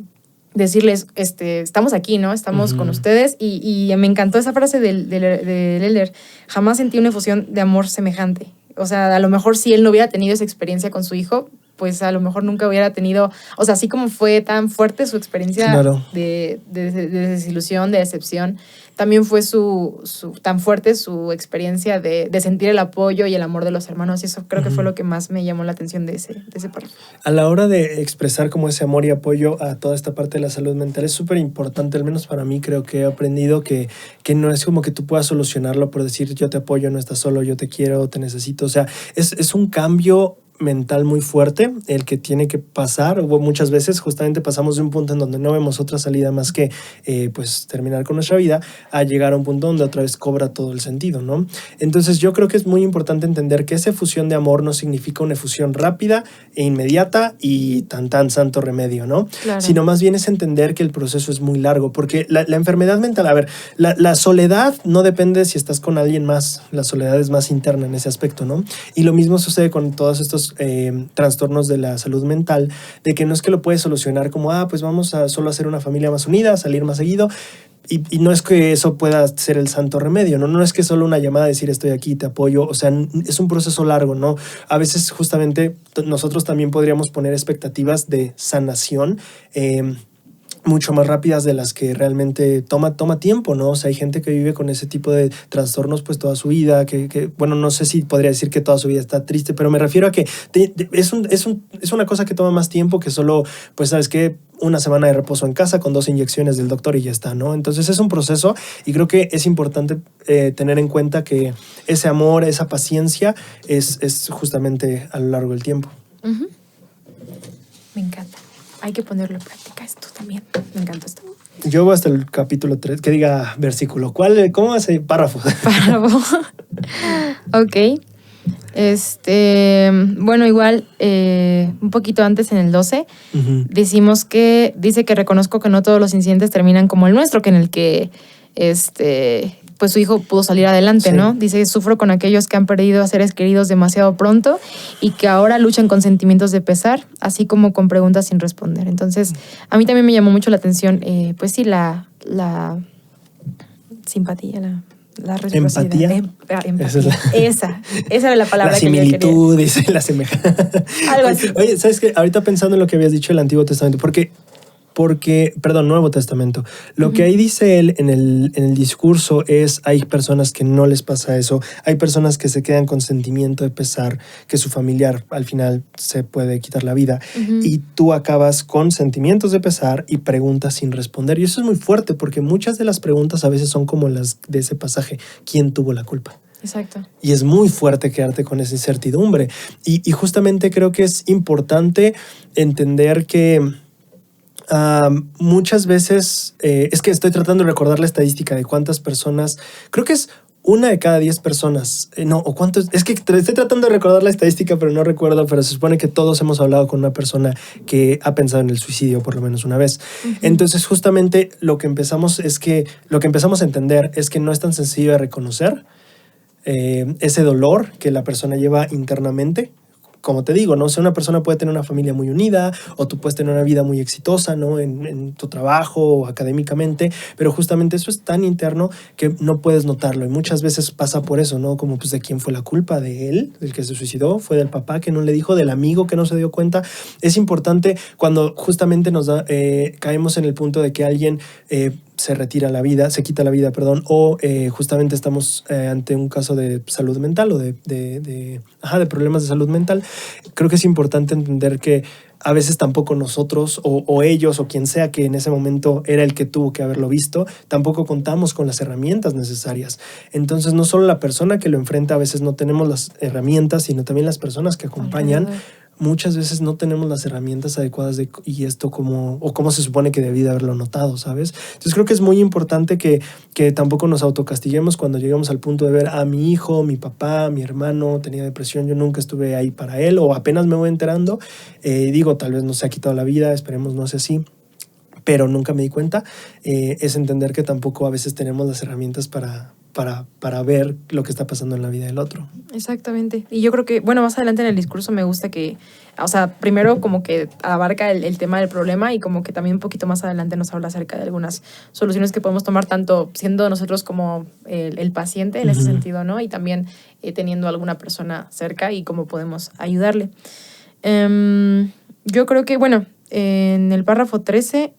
decirles, estamos aquí, ¿no? Estamos con ustedes. Y me encantó esa frase del Elder. Jamás sentí una efusión de amor semejante. A lo mejor si él no hubiera tenido esa experiencia con su hijo, pues a lo mejor nunca hubiera tenido, así como fue tan fuerte su experiencia de desilusión, de decepción, también fue tan fuerte su experiencia de sentir el apoyo y el amor de los hermanos, y eso creo que fue lo que más me llamó la atención de ese párrafo. A la hora de expresar como ese amor y apoyo a toda esta parte de la salud mental es súper importante, al menos para mí creo que he aprendido que no es como que tú puedas solucionarlo por decir yo te apoyo, no estás solo, yo te quiero, te necesito, es un cambio mental muy fuerte el que tiene que pasar. Muchas veces justamente pasamos de un punto en donde no vemos otra salida más que pues terminar con nuestra vida a llegar a un punto donde otra vez cobra todo el sentido, ¿no? Entonces yo creo que es muy importante entender que esa efusión de amor no significa una efusión rápida e inmediata y tan santo remedio, ¿no? Claro. Sino más bien es entender que el proceso es muy largo, porque la enfermedad mental, la soledad no depende si estás con alguien más, la soledad es más interna en ese aspecto, ¿no? Y lo mismo sucede con todos estos trastornos de la salud mental, de que no es que lo puedes solucionar como, pues vamos a solo hacer una familia más unida, salir más seguido, y no es que eso pueda ser el santo remedio, ¿no? No es que solo una llamada a decir estoy aquí, te apoyo, es un proceso largo, ¿no? A veces justamente nosotros también podríamos poner expectativas de sanación, mucho más rápidas de las que realmente toma tiempo, ¿no? Hay gente que vive con ese tipo de trastornos pues toda su vida, que bueno, no sé si podría decir que toda su vida está triste, pero me refiero a que es una cosa que toma más tiempo que solo, pues, ¿sabes qué? Una semana de reposo en casa con 2 inyecciones del doctor y ya está, ¿no? Entonces es un proceso y creo que es importante tener en cuenta que ese amor, esa paciencia es justamente a lo largo del tiempo. Me encanta. Hay que ponerlo en práctica esto también. Me encanta esto. Yo voy hasta el capítulo 3, que diga versículo. ¿Cómo es el párrafo? Párrafo. Ok. Bueno, igual, un poquito antes en el 12, dice que reconozco que no todos los incidentes terminan como el nuestro, que en el que pues su hijo pudo salir adelante, sí. ¿no? Dice, sufro con aquellos que han perdido a seres queridos demasiado pronto y que ahora luchan con sentimientos de pesar, así como con preguntas sin responder. Entonces, a mí también me llamó mucho la atención, pues sí, la simpatía, la reciprocidad. ¿Empatía? Esa era la palabra la que yo quería. La similitud, la semejanza. Algo así. Oye, ¿sabes qué? Ahorita pensando en lo que habías dicho del Antiguo Testamento, Nuevo Testamento. Lo que ahí dice él en el discurso es, hay personas que no les pasa eso, hay personas que se quedan con sentimiento de pesar, que su familiar al final se puede quitar la vida, y tú acabas con sentimientos de pesar y preguntas sin responder. Y eso es muy fuerte porque muchas de las preguntas a veces son como las de ese pasaje, ¿quién tuvo la culpa? Exacto. Y es muy fuerte quedarte con esa incertidumbre. Y justamente creo que es importante entender que muchas veces, es que estoy tratando de recordar la estadística de cuántas personas, creo que es 1 de cada 10 personas, es que estoy tratando de recordar la estadística, pero no recuerdo, pero se supone que todos hemos hablado con una persona que ha pensado en el suicidio por lo menos una vez. Entonces justamente lo que empezamos a entender es que no es tan sencillo de reconocer ese dolor que la persona lleva internamente, como te digo, ¿no? O sea, una persona puede tener una familia muy unida o tú puedes tener una vida muy exitosa, ¿no? En tu trabajo o académicamente, pero justamente eso es tan interno que no puedes notarlo y muchas veces pasa por eso, ¿no? Como pues de quién fue la culpa, de él, del que se suicidó, fue del papá que no le dijo, del amigo que no se dio cuenta. Es importante cuando justamente caemos en el punto de que alguien se retira la vida, se quita la vida, perdón, o justamente estamos ante un caso de salud mental o de problemas de salud mental. Creo que es importante entender que a veces tampoco nosotros o ellos o quien sea que en ese momento era el que tuvo que haberlo visto, tampoco contamos con las herramientas necesarias. Entonces no solo la persona que lo enfrenta, a veces no tenemos las herramientas, sino también las personas que acompañan. Muchas veces no tenemos las herramientas adecuadas y esto cómo se supone que debí de haberlo notado, ¿sabes? Entonces creo que es muy importante que tampoco nos autocastiguemos cuando llegamos al punto de ver a mi hijo, mi papá, mi hermano tenía depresión, yo nunca estuve ahí para él o apenas me voy enterando. Digo, tal vez no se ha quitado la vida, esperemos no sea así, pero nunca me di cuenta. Es entender que tampoco a veces tenemos las herramientas para ver lo que está pasando en la vida del otro. Exactamente. Y yo creo que, bueno, más adelante en el discurso me gusta que, o sea, primero como que abarca el tema del problema y como que también un poquito más adelante nos habla acerca de algunas soluciones que podemos tomar, tanto siendo nosotros como el paciente en ese sentido, ¿no? Y también teniendo alguna persona cerca y cómo podemos ayudarle. Yo creo que, bueno, en el párrafo 13...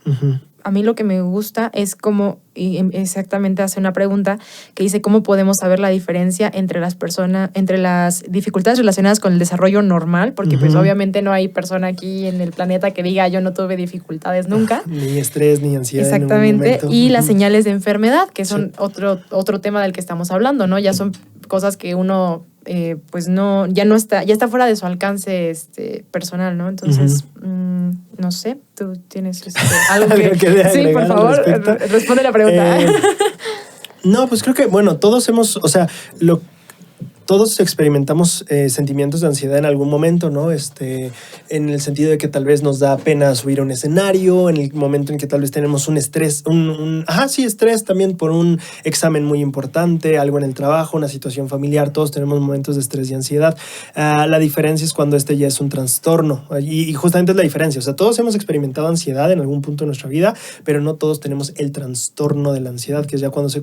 A mí lo que me gusta es cómo exactamente hace una pregunta que dice cómo podemos saber la diferencia entre las dificultades relacionadas con el desarrollo normal, porque pues obviamente no hay persona aquí en el planeta que diga yo no tuve dificultades nunca. Ni estrés, ni ansiedad. Exactamente. Y las señales de enfermedad, que son otro tema del que estamos hablando, ¿no? Ya son cosas que uno pues no, ya está fuera de su alcance personal, ¿no? Entonces, no sé, tú tienes algo que sí, por favor, responde la pregunta. No, pues creo que, bueno, todos todos experimentamos sentimientos de ansiedad en algún momento, ¿no? En el sentido de que tal vez nos da pena subir a un escenario, en el momento en que tal vez tenemos un estrés, estrés también por un examen muy importante, algo en el trabajo, una situación familiar, todos tenemos momentos de estrés y ansiedad. La diferencia es cuando ya es un trastorno y justamente es la diferencia. O sea, todos hemos experimentado ansiedad en algún punto de nuestra vida, pero no todos tenemos el trastorno de la ansiedad, que es ya cuando se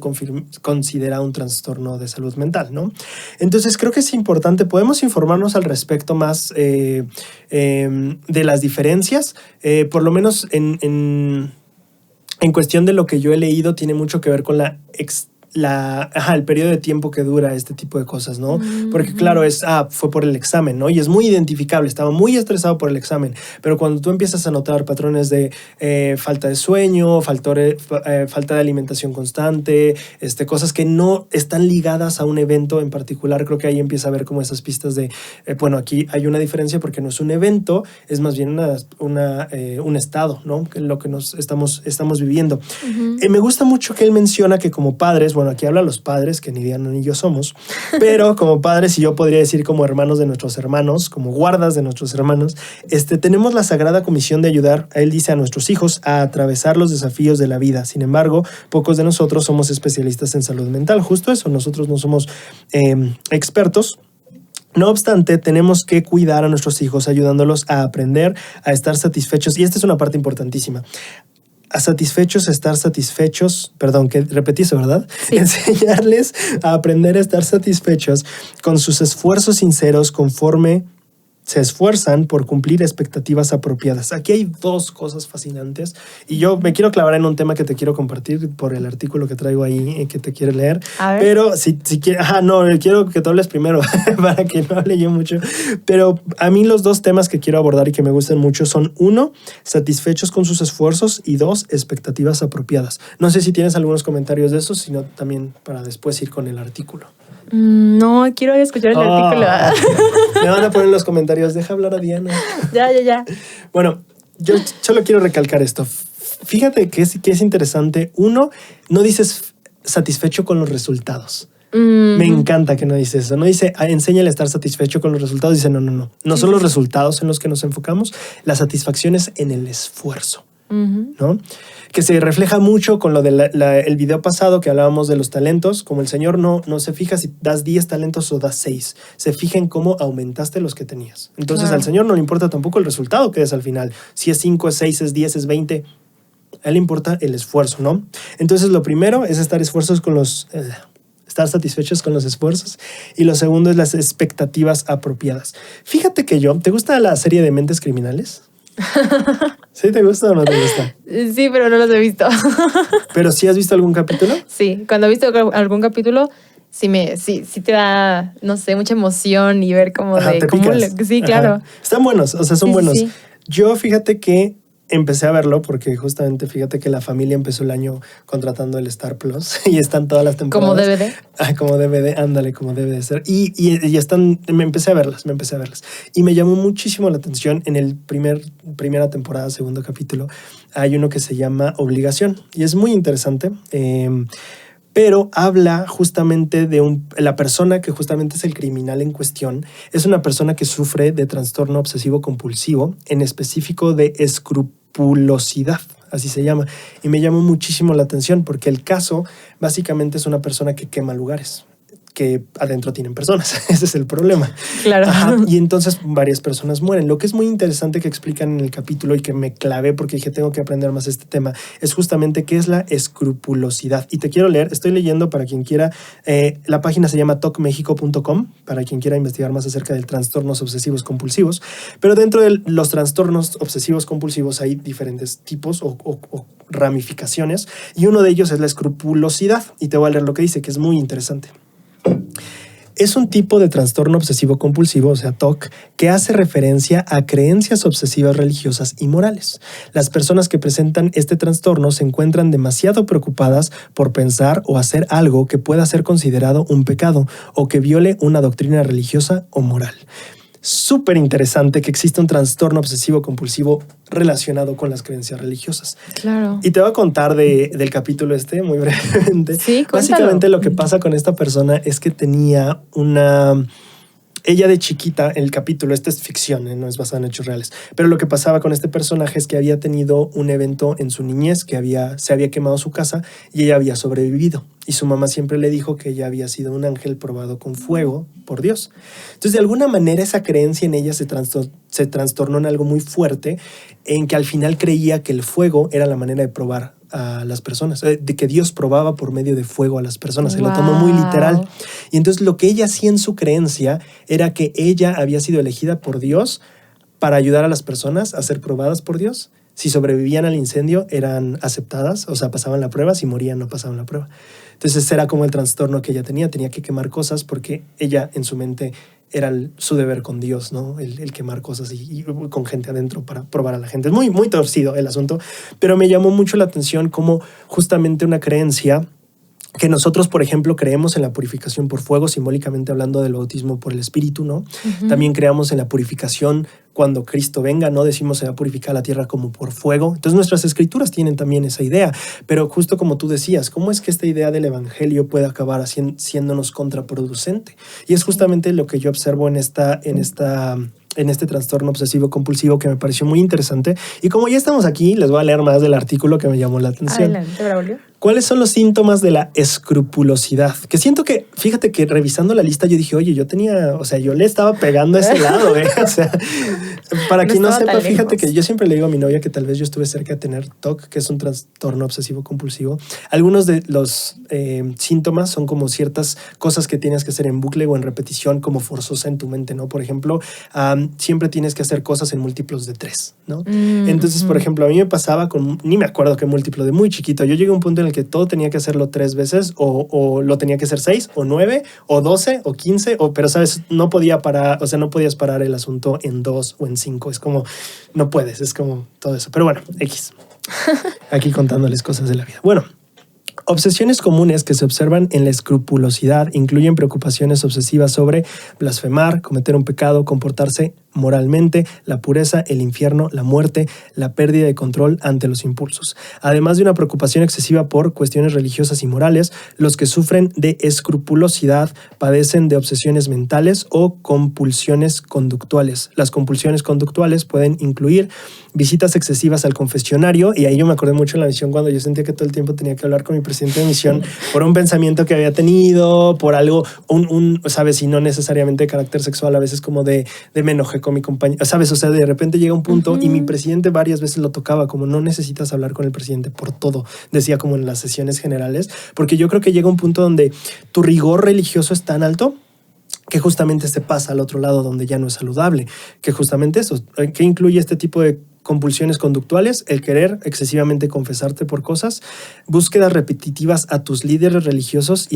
considera un trastorno de salud mental, ¿no? Entonces creo que es importante, podemos informarnos al respecto más de las diferencias, por lo menos en cuestión de lo que yo he leído, tiene mucho que ver con el periodo de tiempo que dura este tipo de cosas, ¿no? Porque claro, fue por el examen, ¿no? Y es muy identificable, estaba muy estresado por el examen, pero cuando tú empiezas a notar patrones de falta de sueño, falta de alimentación constante, cosas que no están ligadas a un evento en particular, creo que ahí empieza a ver como esas pistas de, bueno, aquí hay una diferencia porque no es un evento, es más bien un estado, ¿no? Lo que estamos viviendo. Me gusta mucho que él menciona que como padres, bueno, aquí habla los padres, que ni Diana ni yo somos, pero como padres, y yo podría decir como hermanos de nuestros hermanos, como guardas de nuestros hermanos, tenemos la sagrada comisión de ayudar, él dice, a nuestros hijos a atravesar los desafíos de la vida. Sin embargo, pocos de nosotros somos especialistas en salud mental. Justo eso, nosotros no somos expertos. No obstante, tenemos que cuidar a nuestros hijos, ayudándolos a aprender a estar satisfechos. Y esta es una parte importantísima. Estar satisfechos, perdón, que repetí eso, ¿verdad? Sí. Enseñarles a aprender a estar satisfechos con sus esfuerzos sinceros conforme se esfuerzan por cumplir expectativas apropiadas. Aquí hay dos cosas fascinantes y yo me quiero clavar en un tema que te quiero compartir por el artículo que traigo ahí que te quiero leer. Pero si quieres, quiero que tú hables primero para que no hable yo mucho. Pero a mí los dos temas que quiero abordar y que me gustan mucho son: 1, satisfechos con sus esfuerzos, y 2, expectativas apropiadas. No sé si tienes algunos comentarios de eso, sino también para después ir con el artículo. No, quiero escuchar el artículo. Me van a poner en los comentarios, deja hablar a Diana. Ya. Bueno, yo solo quiero recalcar esto. Fíjate que es interesante. 1, no dices satisfecho con los resultados. Me encanta que no dice eso. No dice enséñale a estar satisfecho con los resultados. Dice no. No son los resultados en los que nos enfocamos. La satisfacción es en el esfuerzo. ¿no? Que se refleja mucho con lo del video pasado que hablábamos de los talentos, como el Señor no se fija si das 10 talentos o das 6, se fija en cómo aumentaste los que tenías. Entonces al Señor no le importa tampoco el resultado que des al final, si es 5, es 6, es 10, es 20, a él le importa el esfuerzo, ¿no? Entonces lo primero es estar satisfechos con los esfuerzos, y lo segundo es las expectativas apropiadas. Fíjate que ¿te gusta la serie de Mentes Criminales? ¿Sí te gusta o no te gusta? Sí, pero no los he visto. ¿Pero sí has visto algún capítulo? Sí, cuando he visto algún capítulo, sí te da, no sé, mucha emoción y ver cómo Ajá, de... Sí, claro. Están buenos, o sea, son Sí, buenos. sí. Yo fíjate que empecé a verlo porque justamente fíjate que la familia empezó el año contratando el Star Plus y están todas las temporadas. Como DVD. Como DVD, ándale, como debe de ser. Y están, me empecé a verlas. Y me llamó muchísimo la atención en el primera temporada, segundo capítulo, hay uno que se llama Obligación y es muy interesante. Pero habla justamente de la persona que justamente es el criminal en cuestión. Es una persona que sufre de trastorno obsesivo compulsivo, en específico de escrupulosidad, así se llama. Y me llamó muchísimo la atención porque el caso básicamente es una persona que quema lugares, que adentro tienen personas. Ese es el problema. Claro. Ajá, y entonces varias personas mueren. Lo que es muy interesante que explican en el capítulo y que me clavé porque dije tengo que aprender más este tema es justamente qué es la escrupulosidad. Y te quiero leer, estoy leyendo para quien quiera, la página se llama tocmexico.com para quien quiera investigar más acerca de trastornos obsesivos compulsivos. Pero dentro de los trastornos obsesivos compulsivos hay diferentes tipos o ramificaciones y uno de ellos es la escrupulosidad. Y te voy a leer lo que dice, que es muy interesante. Es un tipo de trastorno obsesivo compulsivo, o sea, TOC, que hace referencia a creencias obsesivas religiosas y morales. Las personas que presentan este trastorno se encuentran demasiado preocupadas por pensar o hacer algo que pueda ser considerado un pecado o que viole una doctrina religiosa o moral. Súper interesante que exista un trastorno obsesivo compulsivo relacionado con las creencias religiosas. Claro. Y te voy a contar del capítulo muy brevemente. Sí, cuéntalo. Básicamente lo que pasa con esta persona es que tenía ella de chiquita, el capítulo, esta es ficción, no es basado en hechos reales, pero lo que pasaba con este personaje es que había tenido un evento en su niñez, que se había quemado su casa y ella había sobrevivido. Y su mamá siempre le dijo que ella había sido un ángel probado con fuego por Dios. Entonces, de alguna manera, esa creencia en ella se trastornó en algo muy fuerte, en que al final creía que el fuego era la manera de probar a las personas, de que Dios probaba por medio de fuego a las personas. Se lo tomó muy literal. Y entonces lo que ella hacía en su creencia era que ella había sido elegida por Dios para ayudar a las personas a ser probadas por Dios. Si sobrevivían al incendio, eran aceptadas, o sea, pasaban la prueba. Si morían, no pasaban la prueba. Entonces era como el trastorno que ella tenía que quemar cosas porque ella en su mente era su deber con Dios, ¿no? El quemar cosas y con gente adentro para probar a la gente. Es muy, muy torcido el asunto, pero me llamó mucho la atención como justamente una creencia que nosotros, por ejemplo, creemos en la purificación por fuego, simbólicamente hablando del bautismo por el Espíritu, ¿no? Uh-huh. También creamos en la purificación cuando Cristo venga, ¿no? Decimos se va a purificar la tierra como por fuego. Entonces nuestras escrituras tienen también esa idea, pero justo como tú decías, ¿cómo es que esta idea del evangelio puede acabar siéndonos contraproducente? Y es justamente lo que yo observo en este trastorno obsesivo compulsivo que me pareció muy interesante. Y como ya estamos aquí, les voy a leer más del artículo que me llamó la atención. Adelante, Braulio. ¿Cuáles son los síntomas de la escrupulosidad? Que siento que, fíjate que revisando la lista yo dije, oye, yo le estaba pegando a ese lado, O sea, para quien no sepa, fíjate que yo siempre le digo a mi novia que tal vez yo estuve cerca de tener TOC, que es un trastorno obsesivo compulsivo. Algunos de los síntomas son como ciertas cosas que tienes que hacer en bucle o en repetición como forzosa en tu mente, ¿no? Por ejemplo, siempre tienes que hacer cosas en múltiplos de 3, ¿no? Entonces, por ejemplo, a mí me pasaba ni me acuerdo qué múltiplo, de muy chiquito. Yo llegué a un punto en el que todo tenía que hacerlo 3 veces o lo tenía que hacer 6 o 9 o 12 o 15, pero sabes, no podías parar el asunto en 2 o en 5. Es como, no puedes, es como todo eso. Pero bueno, X. Aquí contándoles cosas de la vida. Bueno, obsesiones comunes que se observan en la escrupulosidad incluyen preocupaciones obsesivas sobre blasfemar, cometer un pecado, comportarse moralmente, la pureza, el infierno, la muerte, la pérdida de control ante los impulsos. Además de una preocupación excesiva por cuestiones religiosas y morales, los que sufren de escrupulosidad padecen de obsesiones mentales o compulsiones conductuales. Las compulsiones conductuales pueden incluir visitas excesivas al confesionario, y ahí yo me acordé mucho en la misión cuando yo sentía que todo el tiempo tenía que hablar con mi presidente de misión por un pensamiento que había tenido, por algo, ¿sabes? Y no necesariamente de carácter sexual, a veces como de me enojé con mi compañero, ¿sabes? O sea, de repente llega un punto y mi presidente varias veces lo tocaba, como no necesitas hablar con el presidente por todo, decía como en las sesiones generales, porque yo creo que llega un punto donde tu rigor religioso es tan alto que justamente se pasa al otro lado donde ya no es saludable, que justamente eso, que incluye este tipo de compulsiones conductuales, el querer excesivamente confesarte por cosas, búsquedas repetitivas a tus líderes religiosos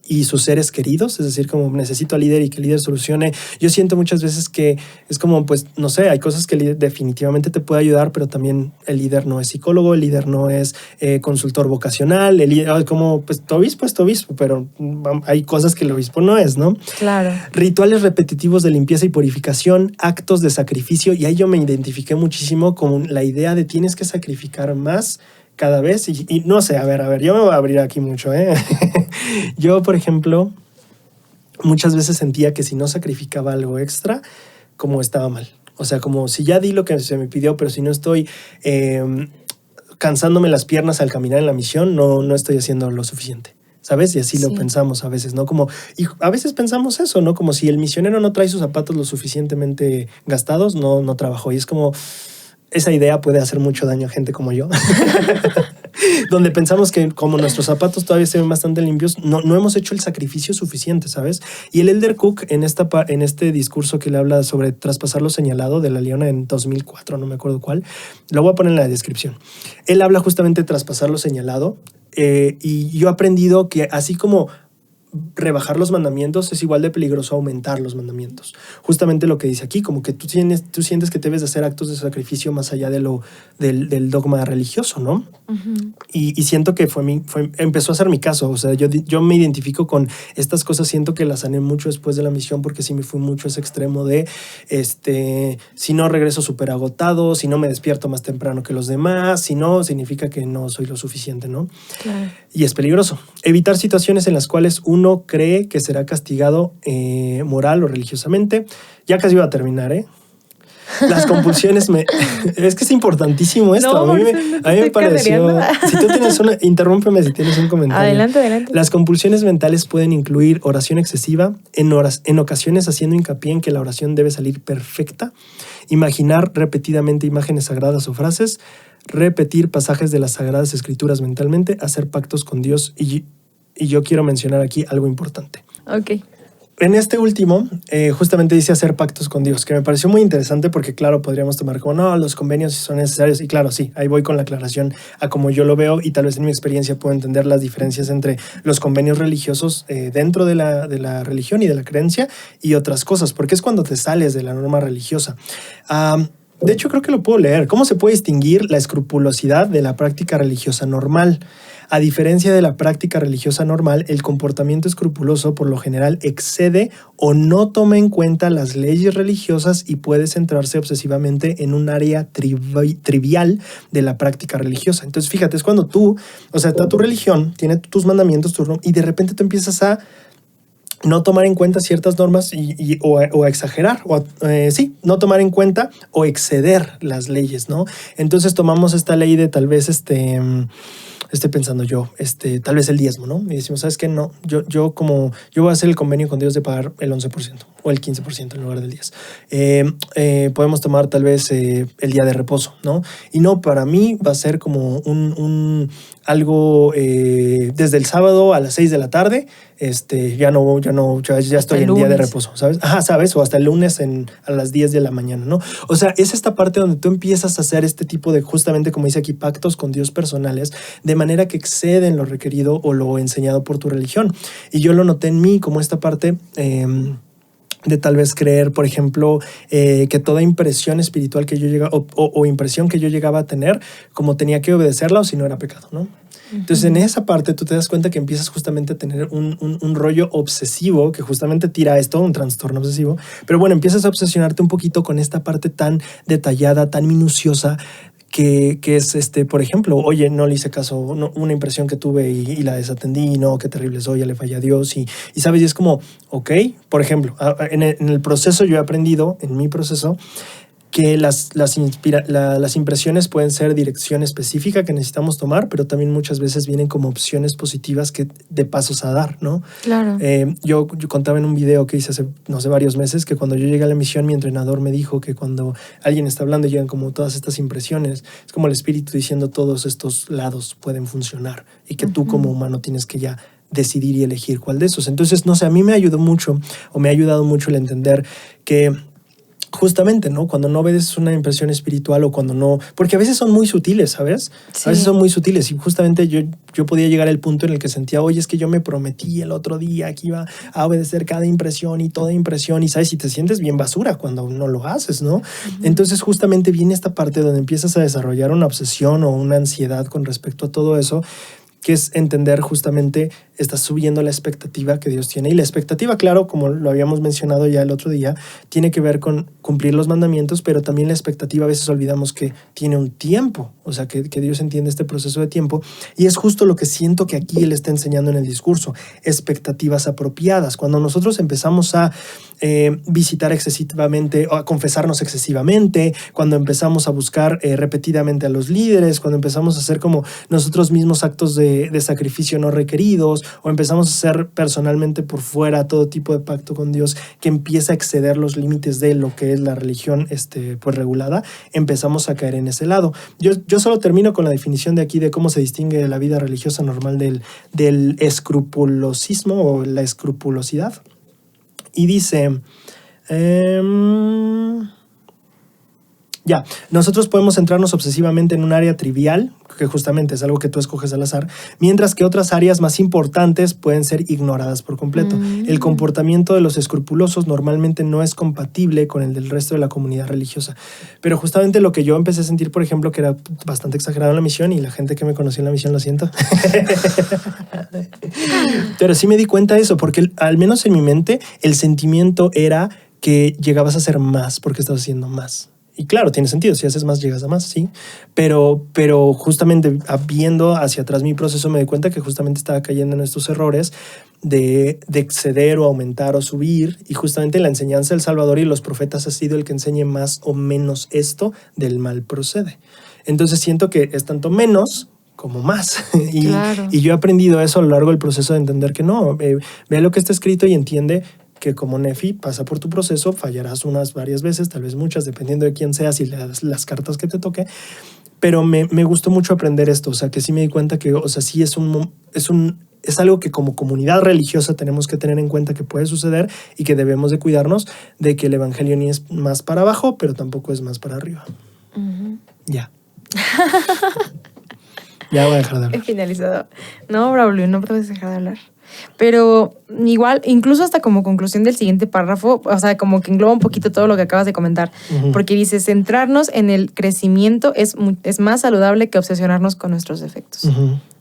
y sus seres queridos, es decir, como necesito al líder y que el líder solucione. Yo siento muchas veces que es como, pues, no sé, hay cosas que el líder definitivamente te puede ayudar, pero también el líder no es psicólogo, el líder no es consultor vocacional, el líder, como, pues, tu obispo es tu obispo, pero hay cosas que el obispo no es, ¿no? Claro. Rituales repetitivos de limpieza y purificación, actos de sacrificio, y ahí yo me identifiqué muchísimo con la idea de tienes que sacrificar más cada vez, y no sé, a ver, yo me voy a abrir aquí mucho, ¿eh? Yo, por ejemplo, muchas veces sentía que si no sacrificaba algo extra, como estaba mal. O sea, como si ya di lo que se me pidió, pero si no estoy cansándome las piernas al caminar en la misión, no estoy haciendo lo suficiente. ¿Sabes? Y así lo pensamos a veces, ¿no? Como, y a veces pensamos eso, ¿no? Como si el misionero no trae sus zapatos lo suficientemente gastados, no trabajó. Y es como, esa idea puede hacer mucho daño a gente como yo. Donde pensamos que como nuestros zapatos todavía se ven bastante limpios, no hemos hecho el sacrificio suficiente, ¿sabes? Y el Elder Cook en este discurso que le habla sobre traspasar lo señalado de la Leona en 2004, no me acuerdo cuál, lo voy a poner en la descripción. Él habla justamente de traspasar lo señalado, y yo he aprendido que así como rebajar los mandamientos, es igual de peligroso aumentar los mandamientos. Justamente lo que dice aquí, como que tú sientes que debes de hacer actos de sacrificio más allá de del dogma religioso, ¿no? Uh-huh. Y siento que empezó a ser mi caso. O sea, yo me identifico con estas cosas, siento que las sané mucho después de la misión, porque sí me fui mucho a ese extremo de si no regreso súper agotado, si no me despierto más temprano que los demás, si no, significa que no soy lo suficiente, ¿no? Claro. Y es peligroso. Evitar situaciones en las cuales uno cree que será castigado moral o religiosamente. Ya casi iba a terminar, ¿eh? Las compulsiones es que es importantísimo esto. No, a mí me pareció... Si tú tienes interrúmpeme si tienes un comentario. Adelante. Las compulsiones mentales pueden incluir oración excesiva, en ocasiones haciendo hincapié en que la oración debe salir perfecta, imaginar repetidamente imágenes sagradas o frases, repetir pasajes de las Sagradas Escrituras mentalmente, hacer pactos con Dios y yo quiero mencionar aquí algo importante. Ok. En este último, justamente dice hacer pactos con Dios, que me pareció muy interesante porque, claro, podríamos tomar como, no, los convenios son necesarios. Y claro, sí, ahí voy con la aclaración a como yo lo veo, y tal vez en mi experiencia puedo entender las diferencias entre los convenios religiosos dentro de la religión y de la creencia y otras cosas, porque es cuando te sales de la norma religiosa. De hecho, creo que lo puedo leer. ¿Cómo se puede distinguir la escrupulosidad de la práctica religiosa normal? A diferencia de la práctica religiosa normal, el comportamiento escrupuloso por lo general excede o no toma en cuenta las leyes religiosas y puede centrarse obsesivamente en un área trivial de la práctica religiosa. Entonces, fíjate, es cuando está tu religión, tiene tus mandamientos, y de repente tú empiezas a no tomar en cuenta ciertas normas o a exagerar, no tomar en cuenta o exceder las leyes, ¿no? Entonces tomamos esta ley de tal vez estoy pensando yo, tal vez el diezmo, ¿no? Y decimos, ¿sabes qué? No, yo voy a hacer el convenio con Dios de pagar el 11% o el 15% en lugar del 10%. Podemos tomar tal vez el día de reposo, ¿no? Y no, para mí va a ser como algo desde el sábado a las 6 de la tarde, ya estoy en día de reposo, ¿sabes? Ajá, ¿sabes? O hasta el lunes a las 10 de la mañana, ¿no? O sea, es esta parte donde tú empiezas a hacer este tipo de, justamente como dice aquí, pactos con Dios personales, de manera que exceden lo requerido o lo enseñado por tu religión. Y yo lo noté en mí como esta parte de tal vez creer, por ejemplo, que toda impresión espiritual que yo llegaba, o impresión que yo llegaba a tener, como tenía que obedecerla o si no era pecado, ¿no? Entonces, en esa parte tú te das cuenta que empiezas justamente a tener un rollo obsesivo que justamente tira esto, un trastorno obsesivo. Pero bueno, empiezas a obsesionarte un poquito con esta parte tan detallada, tan minuciosa, que es, por ejemplo, oye, no le hice caso, no, una impresión que tuve y la desatendí, no, qué terrible soy, ya le fallé a Dios. Y sabes, y es como, ok, por ejemplo, en el proceso yo he aprendido, en mi proceso, que las impresiones pueden ser dirección específica que necesitamos tomar, pero también muchas veces vienen como opciones positivas que de pasos a dar, ¿no? Claro. Yo contaba en un video que hice hace, no sé, varios meses, que cuando yo llegué a la misión, mi entrenador me dijo que cuando alguien está hablando y llegan como todas estas impresiones, es como el espíritu diciendo todos estos lados pueden funcionar y que tú como humano tienes que ya decidir y elegir cuál de esos. Entonces, no sé, a mí me ayudó mucho, o me ha ayudado mucho el entender que justamente, ¿no? Cuando no obedeces una impresión espiritual o cuando no... Porque a veces son muy sutiles, ¿sabes? Sí. A veces son muy sutiles y justamente yo podía llegar al punto en el que sentía, oye, es que yo me prometí el otro día que iba a obedecer cada impresión y toda impresión y, ¿sabes? Y te sientes bien basura cuando no lo haces, ¿no? Entonces justamente viene esta parte donde empiezas a desarrollar una obsesión o una ansiedad con respecto a todo eso, que es entender justamente, estás subiendo la expectativa que Dios tiene. Y la expectativa, claro, como lo habíamos mencionado ya el otro día, tiene que ver con cumplir los mandamientos, pero también la expectativa a veces olvidamos que tiene un tiempo, o sea, que Dios entiende este proceso de tiempo. Y es justo lo que siento que aquí Él está enseñando en el discurso, expectativas apropiadas. Cuando nosotros empezamos a visitar excesivamente, o a confesarnos excesivamente, cuando empezamos a buscar repetidamente a los líderes, cuando empezamos a hacer como nosotros mismos actos de sacrificio no requeridos, o empezamos a hacer personalmente por fuera todo tipo de pacto con Dios que empieza a exceder los límites de lo que es la religión pues regulada, empezamos a caer en ese lado. Yo solo termino con la definición de aquí de cómo se distingue la vida religiosa normal del escrupulosismo o la escrupulosidad. Y dice... nosotros podemos centrarnos obsesivamente en un área trivial, que justamente es algo que tú escoges al azar, mientras que otras áreas más importantes pueden ser ignoradas por completo. El comportamiento de los escrupulosos normalmente no es compatible con el del resto de la comunidad religiosa. Pero justamente lo que yo empecé a sentir, por ejemplo, que era bastante exagerado en la misión, y la gente que me conoció en la misión lo siento. Pero sí me di cuenta de eso, porque al menos en mi mente el sentimiento era que llegabas a hacer más porque estabas haciendo más. Y claro, tiene sentido, si haces más llegas a más, sí. Pero justamente viendo hacia atrás mi proceso me di cuenta que justamente estaba cayendo en estos errores de exceder o aumentar o subir. Y justamente la enseñanza del Salvador y los profetas ha sido el que enseñe más o menos esto del mal procede. Entonces siento que es tanto menos como más. Claro. Y yo he aprendido eso a lo largo del proceso de entender que no, ve lo que está escrito y entiende que como Nefi pasa por tu proceso, fallarás unas varias veces, tal vez muchas, dependiendo de quién seas y las cartas que te toque, pero me gustó mucho aprender esto, o sea, que sí me di cuenta que, o sea, sí es algo que como comunidad religiosa tenemos que tener en cuenta que puede suceder y que debemos de cuidarnos de que el evangelio ni es más para abajo, pero tampoco es más para arriba. Ya. Ya voy a dejar de hablar. He finalizado. No, Braulio, no puedes dejar de hablar. Pero igual, incluso hasta como conclusión del siguiente párrafo, o sea, como que engloba un poquito todo lo que acabas de comentar, porque dice, centrarnos en el crecimiento es más saludable que obsesionarnos con nuestros defectos.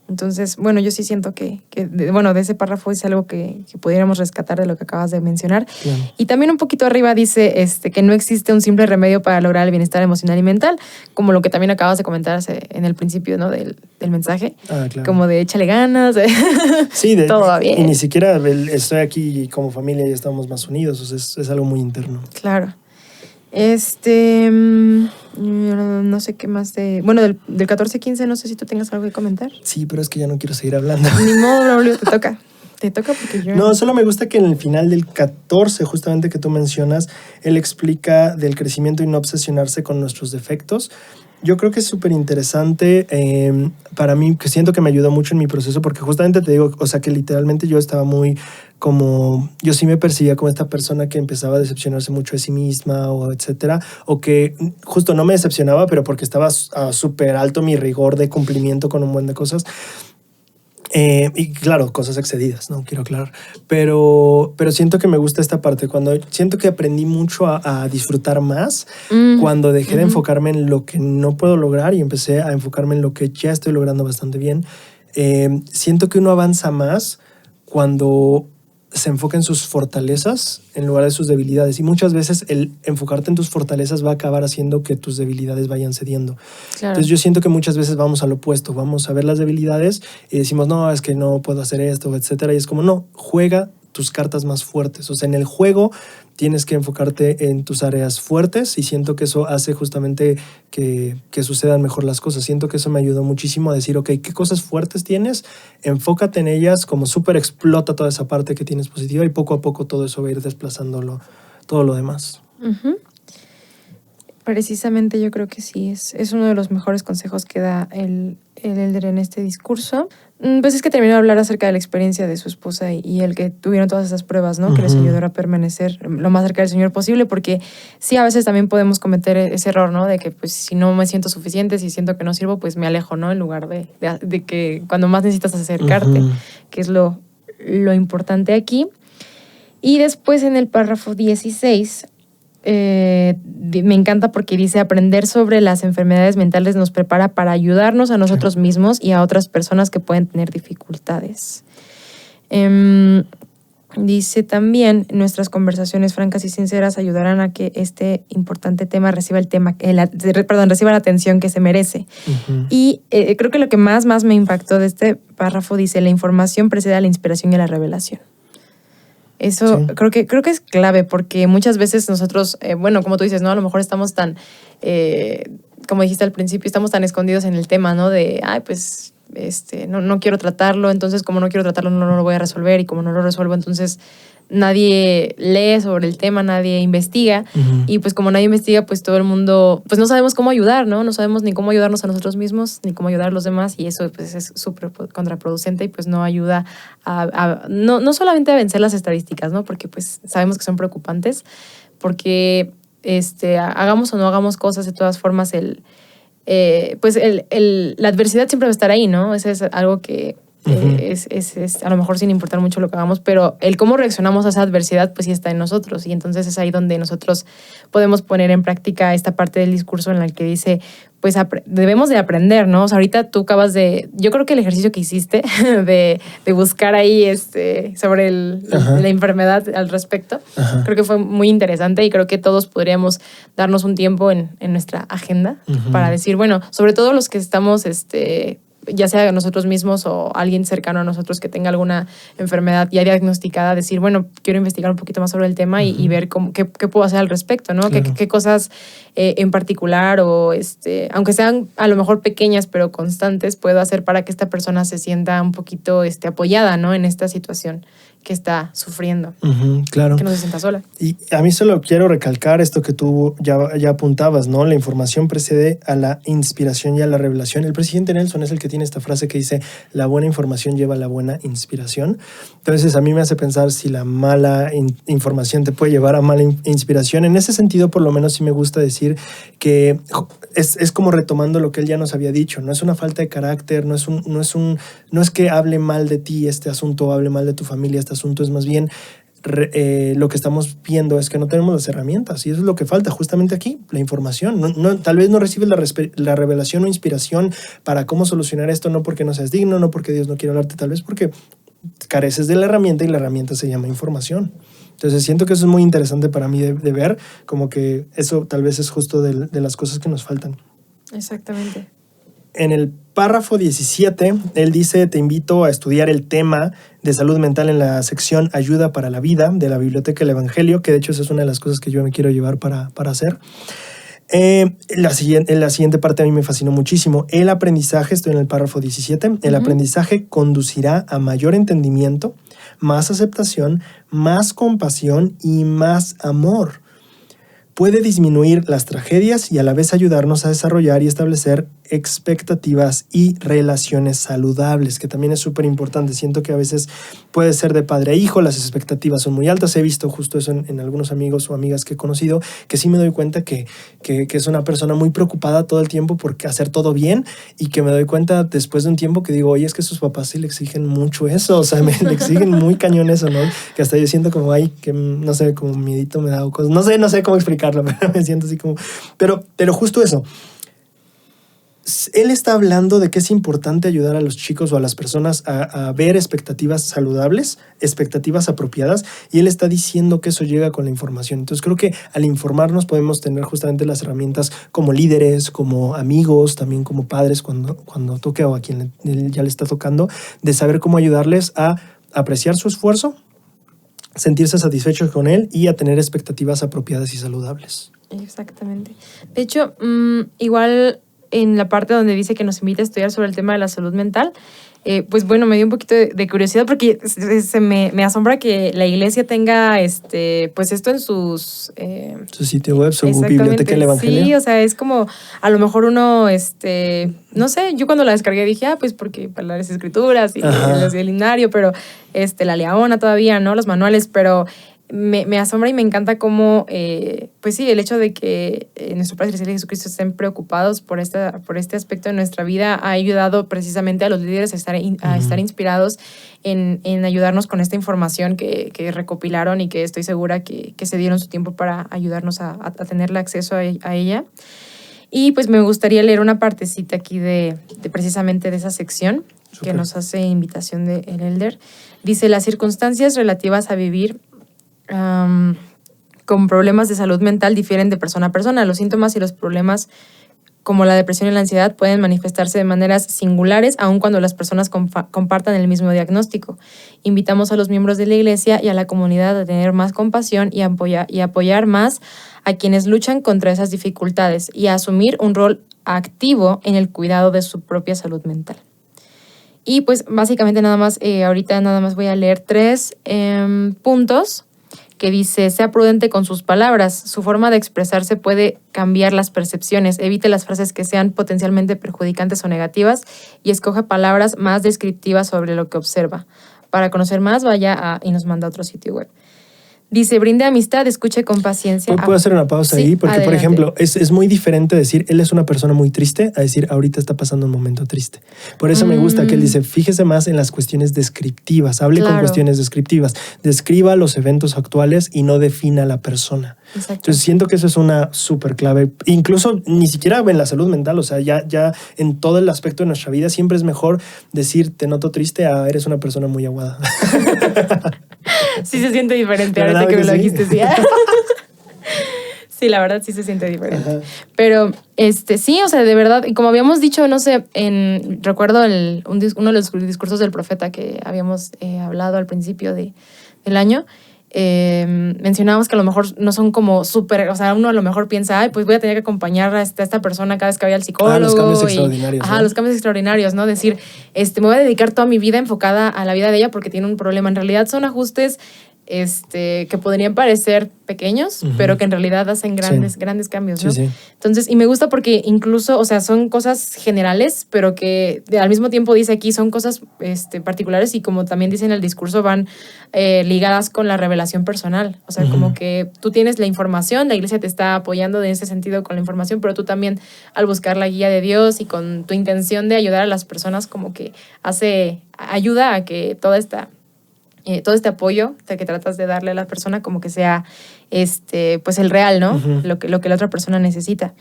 Entonces, bueno, yo sí siento que de ese párrafo es algo que pudiéramos rescatar de lo que acabas de mencionar. Claro. Y también un poquito arriba dice que no existe un simple remedio para lograr el bienestar emocional y mental, como lo que también acabas de comentar en el principio, ¿no? del mensaje. Claro. Como de échale ganas, sí, todo va bien. Y ni siquiera estoy aquí como familia y estamos más unidos, o sea, es algo muy interno. Claro. No sé qué más bueno, del 14-15 no sé si tú tengas algo que comentar. Sí, pero es que ya no quiero seguir hablando. Ni modo, Braulio, te toca. Te toca porque yo... No, solo me gusta que en el final del 14, justamente que tú mencionas, él explica del crecimiento y no obsesionarse con nuestros defectos. Yo creo que es súper interesante para mí, que siento que me ayudó mucho en mi proceso, porque justamente te digo, o sea, que literalmente yo estaba muy como, yo sí me percibía como esta persona que empezaba a decepcionarse mucho de sí misma o etcétera, o que justo no me decepcionaba, pero porque estaba súper alto mi rigor de cumplimiento con un buen de cosas. Y claro, cosas excedidas, no quiero aclarar. Pero siento que me gusta esta parte. Cuando siento que aprendí mucho a disfrutar más, cuando dejé de enfocarme en lo que no puedo lograr y empecé a enfocarme en lo que ya estoy logrando bastante bien. Siento que uno avanza más cuando se enfoca en sus fortalezas en lugar de sus debilidades. Y muchas veces el enfocarte en tus fortalezas va a acabar haciendo que tus debilidades vayan cediendo. Claro. Entonces yo siento que muchas veces vamos al opuesto. Vamos a ver las debilidades y decimos, no, es que no puedo hacer esto, etcétera. Y es como, no, juega tus cartas más fuertes. O sea, en el juego tienes que enfocarte en tus áreas fuertes y siento que eso hace justamente que sucedan mejor las cosas. Siento que eso me ayudó muchísimo a decir, ok, ¿qué cosas fuertes tienes? Enfócate en ellas, como súper explota toda esa parte que tienes positiva y poco a poco todo eso va a ir desplazándolo, todo lo demás. Precisamente yo creo que sí, es uno de los mejores consejos que da el Elder en este discurso. Pues es que terminó de hablar acerca de la experiencia de su esposa y el que tuvieron todas esas pruebas, ¿no? Que les ayudaron a permanecer lo más cerca del Señor posible, porque sí, a veces también podemos cometer ese error, ¿no? De que pues si no me siento suficiente, si siento que no sirvo, pues me alejo, ¿no? En lugar de que cuando más necesitas acercarte, que es lo importante aquí. Y después en el párrafo 16... me encanta porque dice aprender sobre las enfermedades mentales nos prepara para ayudarnos a nosotros mismos y a otras personas que pueden tener dificultades. Dice también nuestras conversaciones francas y sinceras ayudarán a que este importante tema reciba reciba la atención que se merece. Y creo que lo que más me impactó de este párrafo dice la información precede a la inspiración y a la revelación. Eso sí. creo que es clave porque muchas veces nosotros, bueno, como tú dices, ¿no? A lo mejor estamos tan, como dijiste al principio, estamos tan escondidos en el tema, ¿no? De, pues, no quiero tratarlo, entonces como no quiero tratarlo no lo voy a resolver y como no lo resuelvo, entonces nadie lee sobre el tema, nadie investiga y pues como nadie investiga, pues todo el mundo, pues no sabemos cómo ayudar, ¿no? No sabemos ni cómo ayudarnos a nosotros mismos, ni cómo ayudar a los demás y eso pues es súper contraproducente y pues no ayuda no solamente a vencer las estadísticas, ¿no? Porque pues sabemos que son preocupantes, porque hagamos o no hagamos cosas, de todas formas la adversidad siempre va a estar ahí, ¿no? Eso es algo que es a lo mejor sin importar mucho lo que hagamos, pero el cómo reaccionamos a esa adversidad pues sí está en nosotros y entonces es ahí donde nosotros podemos poner en práctica esta parte del discurso en la que dice pues debemos de aprender, ¿no? O sea, ahorita tú yo creo que el ejercicio que hiciste de buscar ahí sobre la enfermedad al respecto, creo que fue muy interesante y creo que todos podríamos darnos un tiempo en nuestra agenda para decir, bueno, sobre todo los que estamos ya sea nosotros mismos o alguien cercano a nosotros que tenga alguna enfermedad ya diagnosticada, decir, bueno, quiero investigar un poquito más sobre el tema y ver qué puedo hacer al respecto, ¿no? Claro. ¿Qué cosas en particular o aunque sean a lo mejor pequeñas pero constantes, puedo hacer para que esta persona se sienta un poquito apoyada, ¿no? En esta situación que está sufriendo. Claro. Que no se sienta sola. Y a mí solo quiero recalcar esto que tú ya apuntabas, ¿no? La información precede a la inspiración y a la revelación. El presidente Nelson es el que tiene esta frase que dice, la buena información lleva a la buena inspiración. Entonces a mí me hace pensar si la mala información te puede llevar a mala inspiración. En ese sentido, por lo menos sí me gusta decir que es como retomando lo que él ya nos había dicho. No es una falta de carácter, no es que hable mal de ti este asunto, hable mal de tu familia este asunto, es más bien lo que estamos viendo es que no tenemos las herramientas y eso es lo que falta justamente aquí, la información. Tal vez no recibes la revelación o inspiración para cómo solucionar esto, no porque no seas digno, no porque Dios no quiera hablarte, tal vez porque careces de la herramienta y la herramienta se llama información. Entonces siento que eso es muy interesante para mí de ver, como que eso tal vez es justo de las cosas que nos faltan. Exactamente. En el párrafo 17, él dice, te invito a estudiar el tema de salud mental en la sección Ayuda para la Vida de la Biblioteca del Evangelio, que de hecho esa es una de las cosas que yo me quiero llevar para hacer. La siguiente parte a mí me fascinó muchísimo. El aprendizaje, estoy en el párrafo 17, el aprendizaje conducirá a mayor entendimiento, más aceptación, más compasión y más amor. Puede disminuir las tragedias y a la vez ayudarnos a desarrollar y establecer expectativas y relaciones saludables, que también es súper importante. Siento que a veces puede ser de padre a hijo, las expectativas son muy altas. He visto justo eso en algunos amigos o amigas que he conocido, que sí me doy cuenta que es una persona muy preocupada todo el tiempo por hacer todo bien, y que me doy cuenta después de un tiempo que digo, oye, es que sus papás sí le exigen mucho eso, o sea, le exigen muy cañón eso, ¿no? Que hasta yo siento como, ay, que no sé, como miedito me da o cosas, no sé cómo explicarlo, pero me siento así como, pero justo eso. Él está hablando de que es importante ayudar a los chicos o a las personas a ver expectativas saludables, expectativas apropiadas, y él está diciendo que eso llega con la información. Entonces creo que al informarnos podemos tener justamente las herramientas como líderes, como amigos, también como padres cuando toque o a quien ya le está tocando, de saber cómo ayudarles a apreciar su esfuerzo, sentirse satisfechos con él y a tener expectativas apropiadas y saludables. Exactamente. De hecho, igual en la parte donde dice que nos invita a estudiar sobre el tema de la salud mental, pues bueno, me dio un poquito de curiosidad porque me asombra que la iglesia tenga pues esto en sus... su sitio web, su biblioteca del Evangelio. Sí, o sea, es como a lo mejor uno, no sé, yo cuando la descargué dije, pues porque para las escrituras y el himnario, pero la Leona todavía, ¿no? Los manuales, pero... Me asombra y me encanta cómo, pues sí, el hecho de que nuestro Padre Celestial y Jesucristo estén preocupados por este aspecto de nuestra vida ha ayudado precisamente a los líderes a estar inspirados en ayudarnos con esta información que recopilaron y que estoy segura que se dieron su tiempo para ayudarnos a tener acceso a ella. Y pues me gustaría leer una partecita aquí de precisamente de esa sección. Super. Que nos hace invitación del Elder. Dice, las circunstancias relativas a vivir con problemas de salud mental difieren de persona a persona. Los síntomas y los problemas como la depresión y la ansiedad pueden manifestarse de maneras singulares, aun cuando las personas compartan el mismo diagnóstico. Invitamos a los miembros de la iglesia y a la comunidad a tener más compasión y apoyar más a quienes luchan contra esas dificultades y a asumir un rol activo en el cuidado de su propia salud mental. Y pues básicamente ahorita nada más voy a leer 3 puntos que dice, sea prudente con sus palabras, su forma de expresarse puede cambiar las percepciones, evite las frases que sean potencialmente perjudicantes o negativas y escoja palabras más descriptivas sobre lo que observa. Para conocer más, vaya y nos manda a otro sitio web. Dice, brinde amistad, escuche con paciencia. ¿Puedo hacer una pausa ahí? Porque, adelante. Por ejemplo, es muy diferente decir, él es una persona muy triste, a decir, ahorita está pasando un momento triste. Por eso me gusta que él dice, fíjese más en las cuestiones descriptivas, hable con cuestiones descriptivas, describa los eventos actuales y no defina a la persona. Exacto. Entonces siento que eso es una súper clave. Incluso ni siquiera en la salud mental, o sea, ya en todo el aspecto de nuestra vida siempre es mejor decir, te noto triste, a eres una persona muy aguada. Sí se siente diferente ahorita que me lo dijiste. Sí. Sí, la verdad sí se siente diferente. Ajá. Pero sí, o sea, de verdad, y como habíamos dicho, no sé, recuerdo uno de los discursos del profeta que habíamos hablado al principio del año, mencionábamos que a lo mejor no son como súper, o sea, uno a lo mejor piensa, pues voy a tener que acompañar a esta persona cada vez que vaya al psicólogo. Los cambios extraordinarios. ¿No? Los cambios extraordinarios, ¿no? Decir, me voy a dedicar toda mi vida enfocada a la vida de ella porque tiene un problema. En realidad son ajustes que podrían parecer pequeños, pero que en realidad hacen grandes cambios, ¿no? Sí. Entonces, y me gusta porque incluso, o sea, son cosas generales, pero que al mismo tiempo dice aquí son cosas particulares y como también dice en el discurso van ligadas con la revelación personal. O sea, como que tú tienes la información, la iglesia te está apoyando en ese sentido con la información, pero tú también al buscar la guía de Dios y con tu intención de ayudar a las personas como que ayuda a que todo este apoyo que tratas de darle a la persona como que sea pues el real, ¿no? Lo que la otra persona necesita.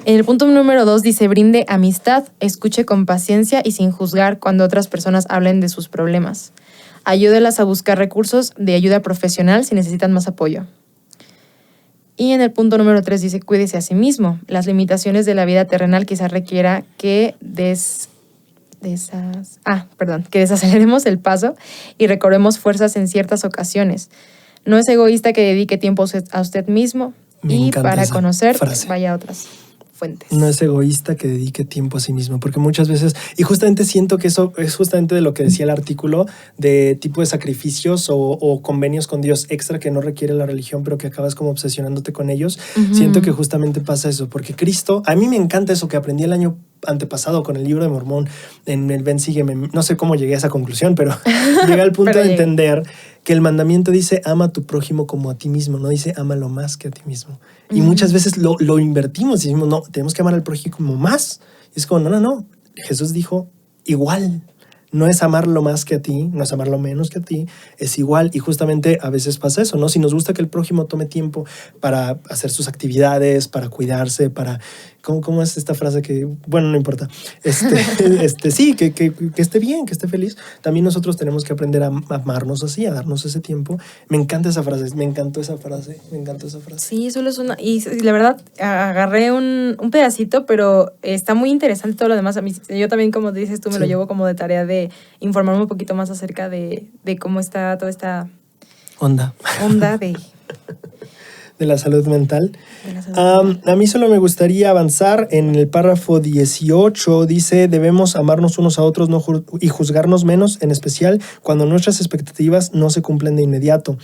En el punto número 2 dice, brinde amistad, escuche con paciencia y sin juzgar cuando otras personas hablen de sus problemas. Ayúdelas a buscar recursos de ayuda profesional si necesitan más apoyo. Y en el punto número 3 dice, cuídese a sí mismo. Las limitaciones de la vida terrenal quizás requiera que desaceleremos el paso y recobremos fuerzas en ciertas ocasiones. No es egoísta que dedique tiempo a usted mismo y para conocer vaya a otras fuentes. No es egoísta que dedique tiempo a sí mismo, porque muchas veces, y justamente siento que eso es justamente de lo que decía el artículo, de tipo de sacrificios o convenios con Dios extra que no requiere la religión, pero que acabas como obsesionándote con ellos. Siento que justamente pasa eso, porque Cristo, a mí me encanta eso que aprendí el año antepasado con el libro de Mormón, en el Ven, Sígueme, no sé cómo llegué a esa conclusión, pero llegué al punto de entender que el mandamiento dice ama a tu prójimo como a ti mismo, no dice ámalo más que a ti mismo. Y muchas veces lo invertimos y decimos, no, tenemos que amar al prójimo como más. Y es como, no. Jesús dijo igual. No es amarlo más que a ti, no es amarlo menos que a ti, es igual. Y justamente a veces pasa eso, ¿no? Si nos gusta que el prójimo tome tiempo para hacer sus actividades, para cuidarse, para... ¿Cómo es esta frase que...? Bueno, no importa. Sí, que esté bien, que esté feliz. También nosotros tenemos que aprender a amarnos así, a darnos ese tiempo. Me encanta esa frase, me encantó esa frase. Sí, solo es una... Y la verdad, agarré un pedacito, pero está muy interesante todo lo demás. A mí, yo también, como dices tú, me lo llevo como de tarea de informarme un poquito más acerca de cómo está toda esta... onda de la salud mental. A mí solo me gustaría avanzar en el párrafo 18. Dice, debemos amarnos unos a otros y juzgarnos menos, en especial cuando nuestras expectativas no se cumplen de inmediato.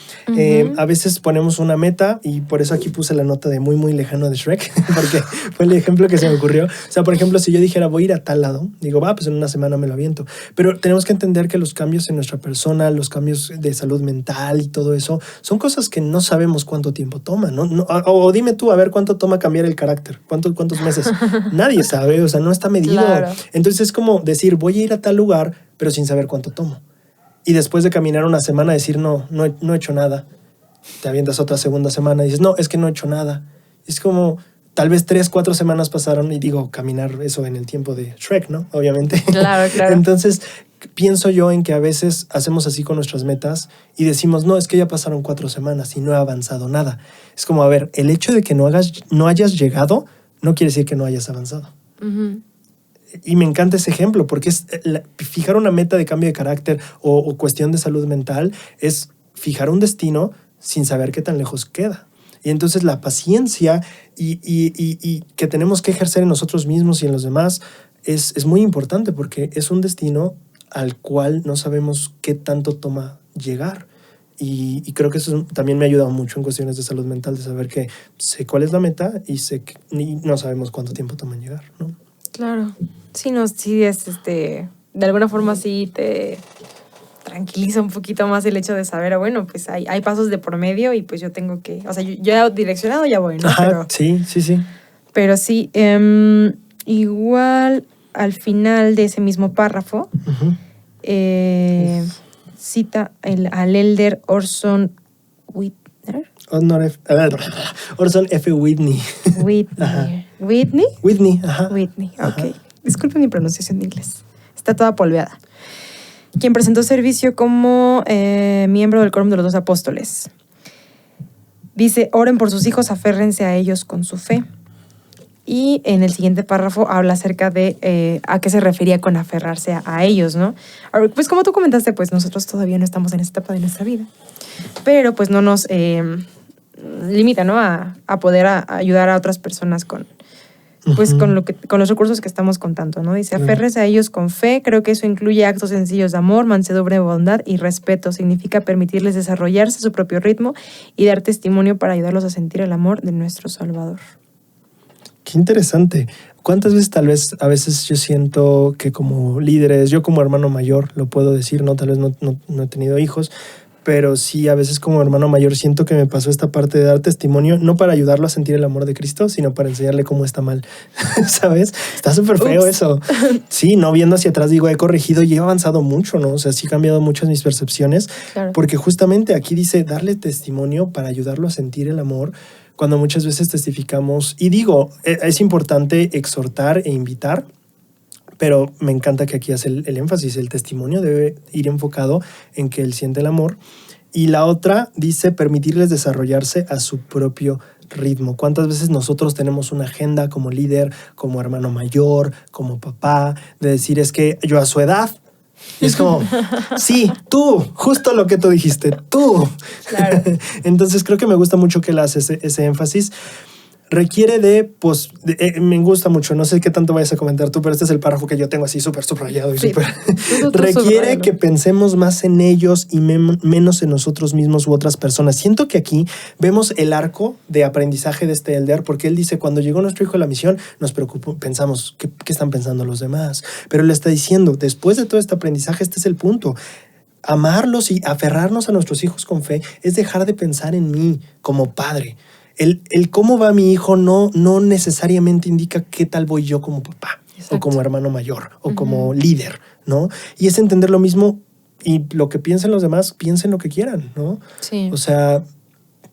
A veces ponemos una meta y por eso aquí puse la nota de muy, muy lejano de Shrek, porque fue el ejemplo que se me ocurrió. O sea, por ejemplo, si yo dijera voy a ir a tal lado, digo, pues en una semana me lo aviento. Pero tenemos que entender que los cambios en nuestra persona, los cambios de salud mental y todo eso, son cosas que no sabemos cuánto tiempo toman. O dime tú, a ver cuánto toma cambiar el carácter, cuántos meses. Nadie sabe, o sea, no está medido. Claro. Entonces es como decir, voy a ir a tal lugar, pero sin saber cuánto tomo. Y después de caminar una semana, decir, no he hecho nada. Te avientas otra segunda semana y dices, no, es que no he hecho nada. Es como, tal vez 3-4 semanas pasaron y digo, caminar eso en el tiempo de Shrek, ¿no? Obviamente. Claro. Entonces, pienso yo en que a veces hacemos así con nuestras metas y decimos, no, es que ya pasaron 4 semanas y no he avanzado nada. Es como, a ver, el hecho de que no hayas llegado no quiere decir que no hayas avanzado. Uh-huh. Y me encanta ese ejemplo porque es fijar una meta de cambio de carácter o cuestión de salud mental es fijar un destino sin saber qué tan lejos queda. Y entonces la paciencia y que tenemos que ejercer en nosotros mismos y en los demás es muy importante porque es un destino al cual no sabemos qué tanto toma llegar. Y creo que eso también me ha ayudado mucho en cuestiones de salud mental, de saber que sé cuál es la meta y no sabemos cuánto tiempo toma en llegar, ¿no? Claro. Sí, es de alguna forma sí te tranquiliza un poquito más el hecho de saber, bueno, pues hay pasos de por medio y pues yo tengo que, o sea, yo ya direccionado ya voy, ¿no? Ajá, sí. Pero sí, igual al final de ese mismo párrafo, cita al elder Orson Whitner. Orson F. Whitney. ¿Whitney? Ajá. Whitney, ok. Disculpen mi pronunciación de inglés. Está toda polveada. Quien presentó servicio como miembro del Quórum de los 12 Apóstoles. Dice, oren por sus hijos, aférrense a ellos con su fe. Y en el siguiente párrafo habla acerca de a qué se refería con aferrarse a ellos, ¿no? Pues como tú comentaste, pues nosotros todavía no estamos en esta etapa de nuestra vida. Pero pues no nos limita, ¿no? A poder ayudar a otras personas con los recursos que estamos contando, ¿no? Dice, aférrese a ellos con fe. Creo que eso incluye actos sencillos de amor, mansedumbre, bondad y respeto. Significa permitirles desarrollarse a su propio ritmo y dar testimonio para ayudarlos a sentir el amor de nuestro Salvador. Qué interesante. ¿Cuántas veces a veces yo siento que como líderes, yo como hermano mayor, lo puedo decir, ¿no? Tal vez no he tenido hijos, pero sí a veces como hermano mayor siento que me pasó esta parte de dar testimonio, no para ayudarlo a sentir el amor de Cristo, sino para enseñarle cómo está mal, ¿sabes? Está súper feo eso. Sí, no viendo hacia atrás digo, he corregido y he avanzado mucho, ¿no? O sea, sí he cambiado muchas mis percepciones, claro. Porque justamente aquí dice darle testimonio para ayudarlo a sentir el amor, cuando muchas veces testificamos, y digo, es importante exhortar e invitar, pero me encanta que aquí hace el énfasis, el testimonio debe ir enfocado en que él siente el amor. Y la otra dice permitirles desarrollarse a su propio ritmo. ¿Cuántas veces nosotros tenemos una agenda como líder, como hermano mayor, como papá, de decir es que yo a su edad? Y es como, sí, tú, justo lo que tú dijiste, tú. Claro. Entonces creo que me gusta mucho que él hace ese énfasis. requiere me gusta mucho, no sé qué tanto vayas a comentar tú, pero este es el párrafo que yo tengo así súper subrayado y Sí. súper... Tú Requiere subrayalo. que pensemos más en ellos y menos en nosotros mismos u otras personas. Siento que aquí vemos el arco de aprendizaje de este elder, porque él dice, cuando llegó nuestro hijo a la misión, nos preocupó, pensamos, ¿qué están pensando los demás? Pero él está diciendo, después de todo este aprendizaje, este es el punto. Amarlos y aferrarnos a nuestros hijos con fe es dejar de pensar en mí como padre. El cómo va mi hijo no necesariamente indica qué tal voy yo como papá. Exacto. O como hermano mayor o como líder, ¿no? Y es entender lo mismo, y lo que piensen los demás, piensen lo que quieran, ¿no? Sí. O sea,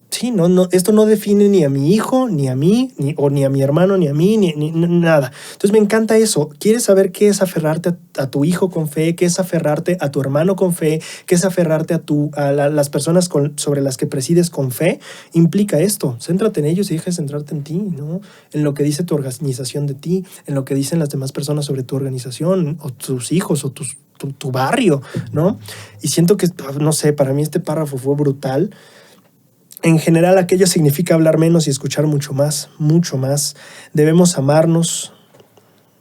sí, esto no define ni a mi hijo, ni a mí, ni a mi hermano, ni a mí, ni nada. Entonces me encanta eso. ¿Quieres saber qué es aferrarte a tu hijo con fe? ¿Qué es aferrarte a tu hermano con fe? ¿Qué es aferrarte a las personas sobre las que presides con fe? Implica esto. Céntrate en ellos y deja de centrarte en ti, ¿no? En lo que dice tu organización de ti, en lo que dicen las demás personas sobre tu organización, o tus hijos, o tu barrio, ¿no? Y siento que, no sé, para mí este párrafo fue brutal. En general, aquello significa hablar menos y escuchar mucho más, mucho más. Debemos amarnos,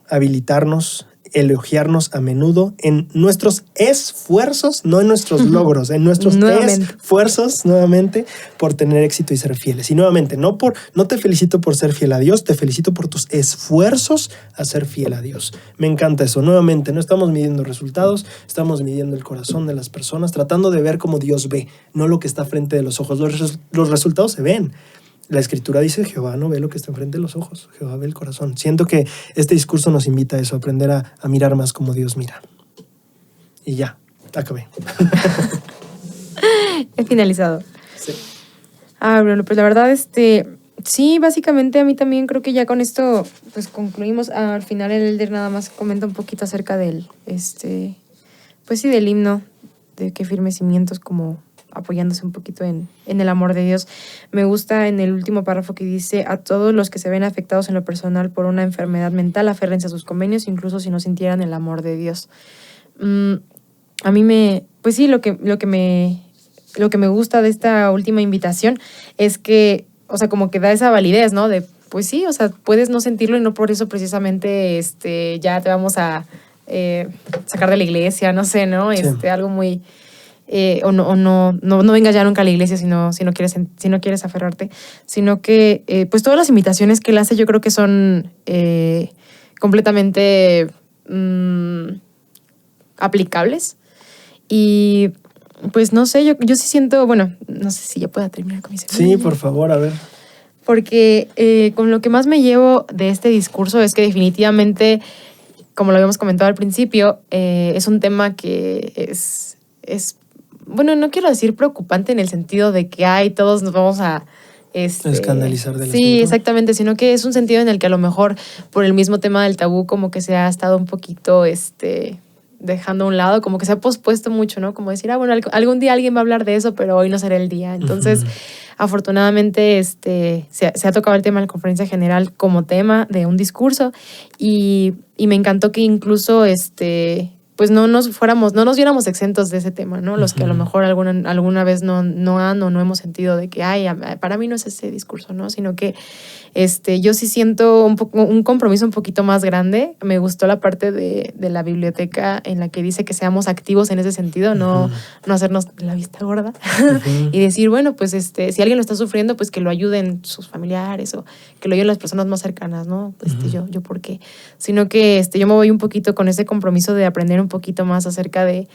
habilitarnos, elogiarnos a menudo en nuestros esfuerzos, no en nuestros logros, en nuestros esfuerzos, nuevamente, por tener éxito y ser fieles. Y nuevamente, no te felicito por ser fiel a Dios, te felicito por tus esfuerzos a ser fiel a Dios. Me encanta eso. Nuevamente, no estamos midiendo resultados, estamos midiendo el corazón de las personas, tratando de ver cómo Dios ve, no lo que está frente de los ojos. Los resultados se ven. La Escritura dice, Jehová no ve lo que está enfrente de los ojos, Jehová ve el corazón. Siento que este discurso nos invita a eso, a aprender a mirar más como Dios mira. Y ya, acabé. He finalizado. Sí. Bueno, pues la verdad, sí, básicamente a mí también creo que ya con esto, pues concluimos. Al final el elder nada más comenta un poquito acerca del, pues sí, del himno, de que firme cimientos, como apoyándose un poquito en el amor de Dios. Me gusta en el último párrafo que dice: a todos los que se ven afectados en lo personal por una enfermedad mental, aférrense a sus convenios, incluso si no sintieran el amor de Dios. A mí pues sí, lo que me gusta de esta última invitación es que, o sea, como que da esa validez, ¿no? De, pues sí, o sea, puedes no sentirlo y no por eso precisamente ya te vamos a sacar de la iglesia, no sé, ¿no? Sí. Algo muy... o no vengas ya nunca a la iglesia si no quieres aferrarte, sino que pues todas las invitaciones que él hace yo creo que son completamente aplicables. Y pues no sé, yo sí siento, bueno, no sé si ya pueda terminar con mi segunda. Sí, por favor, a ver. Porque con lo que más me llevo de este discurso es que definitivamente, como lo habíamos comentado al principio, es un tema que es bueno, no quiero decir preocupante en el sentido de que todos nos vamos a escandalizar del sí, asunto. exactamente, sino que es un sentido en el que a lo mejor por el mismo tema del tabú como que se ha estado un poquito dejando a un lado, como que se ha pospuesto mucho, ¿no? Como decir, bueno, algún día alguien va a hablar de eso, pero hoy no será el día. Entonces, afortunadamente, se ha tocado el tema en la conferencia general como tema de un discurso y me encantó que incluso, pues no nos viéramos exentos de ese tema, ¿no? Los que a lo mejor alguna vez no hemos sentido de que, para mí no es ese discurso, ¿no? Sino que yo sí siento un compromiso un poquito más grande. Me gustó la parte de la biblioteca en la que dice que seamos activos en ese sentido, no hacernos la vista gorda y decir, bueno, pues si alguien lo está sufriendo, pues que lo ayuden sus familiares o que lo ayuden las personas más cercanas, ¿no? Yo ¿por qué? Sino que yo me voy un poquito con ese compromiso de aprender un poquito más acerca de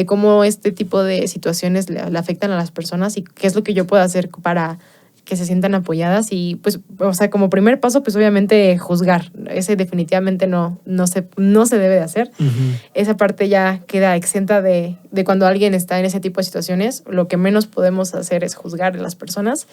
cómo este tipo de situaciones le afectan a las personas y qué es lo que yo puedo hacer para que se sientan apoyadas. Y pues, o sea, como primer paso, pues obviamente juzgar. Ese definitivamente no se debe de hacer. Esa parte ya queda exenta de cuando alguien está en ese tipo de situaciones. Lo que menos podemos hacer es juzgar a las personas.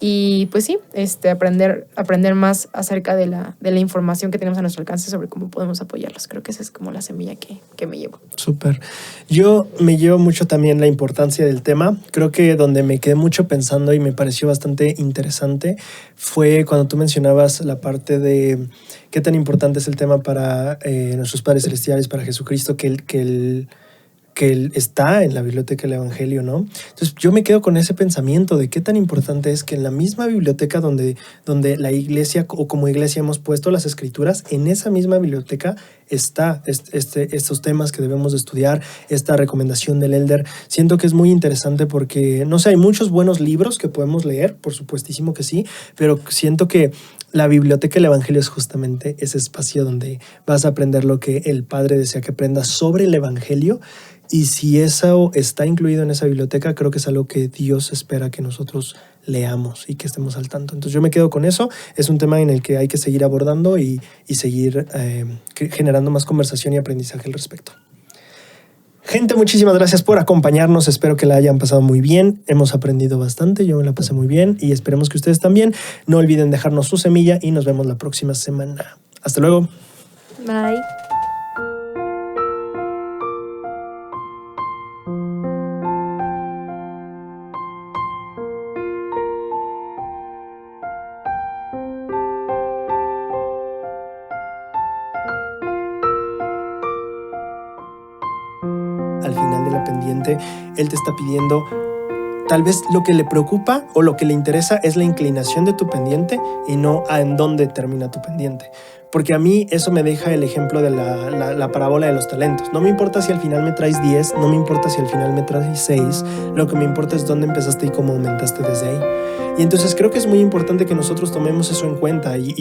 Y pues sí, aprender más acerca de la información que tenemos a nuestro alcance sobre cómo podemos apoyarlos. Creo que esa es como la semilla que me llevo. Súper. Yo me llevo mucho también la importancia del tema. Creo que donde me quedé mucho pensando y me pareció bastante interesante fue cuando tú mencionabas la parte de qué tan importante es el tema para nuestros padres celestiales, para Jesucristo, que que está en la biblioteca del Evangelio, ¿no? Entonces yo me quedo con ese pensamiento de qué tan importante es que en la misma biblioteca donde la iglesia o como iglesia hemos puesto las escrituras, en esa misma biblioteca está estos temas que debemos de estudiar, esta recomendación del Elder. Siento que es muy interesante porque, no sé, hay muchos buenos libros que podemos leer, por supuestísimo que sí, pero siento que la biblioteca del Evangelio es justamente ese espacio donde vas a aprender lo que el Padre desea que aprendas sobre el Evangelio. Y si eso está incluido en esa biblioteca, creo que es algo que Dios espera que nosotros leamos y que estemos al tanto. Entonces yo me quedo con eso. Es un tema en el que hay que seguir abordando y seguir generando más conversación y aprendizaje al respecto. Gente, muchísimas gracias por acompañarnos. Espero que la hayan pasado muy bien. Hemos aprendido bastante. Yo me la pasé muy bien y esperemos que ustedes también. No olviden dejarnos su semilla y nos vemos la próxima semana. Hasta luego. Bye. Al final de la pendiente, él te está pidiendo, tal vez lo que le preocupa o lo que le interesa es la inclinación de tu pendiente y no a en dónde termina tu pendiente. Porque a mí eso me deja el ejemplo de la parábola de los talentos. No me importa si al final me traes 10, no me importa si al final me traes 6, lo que me importa es dónde empezaste y cómo aumentaste desde ahí. Y entonces creo que es muy importante que nosotros tomemos eso en cuenta y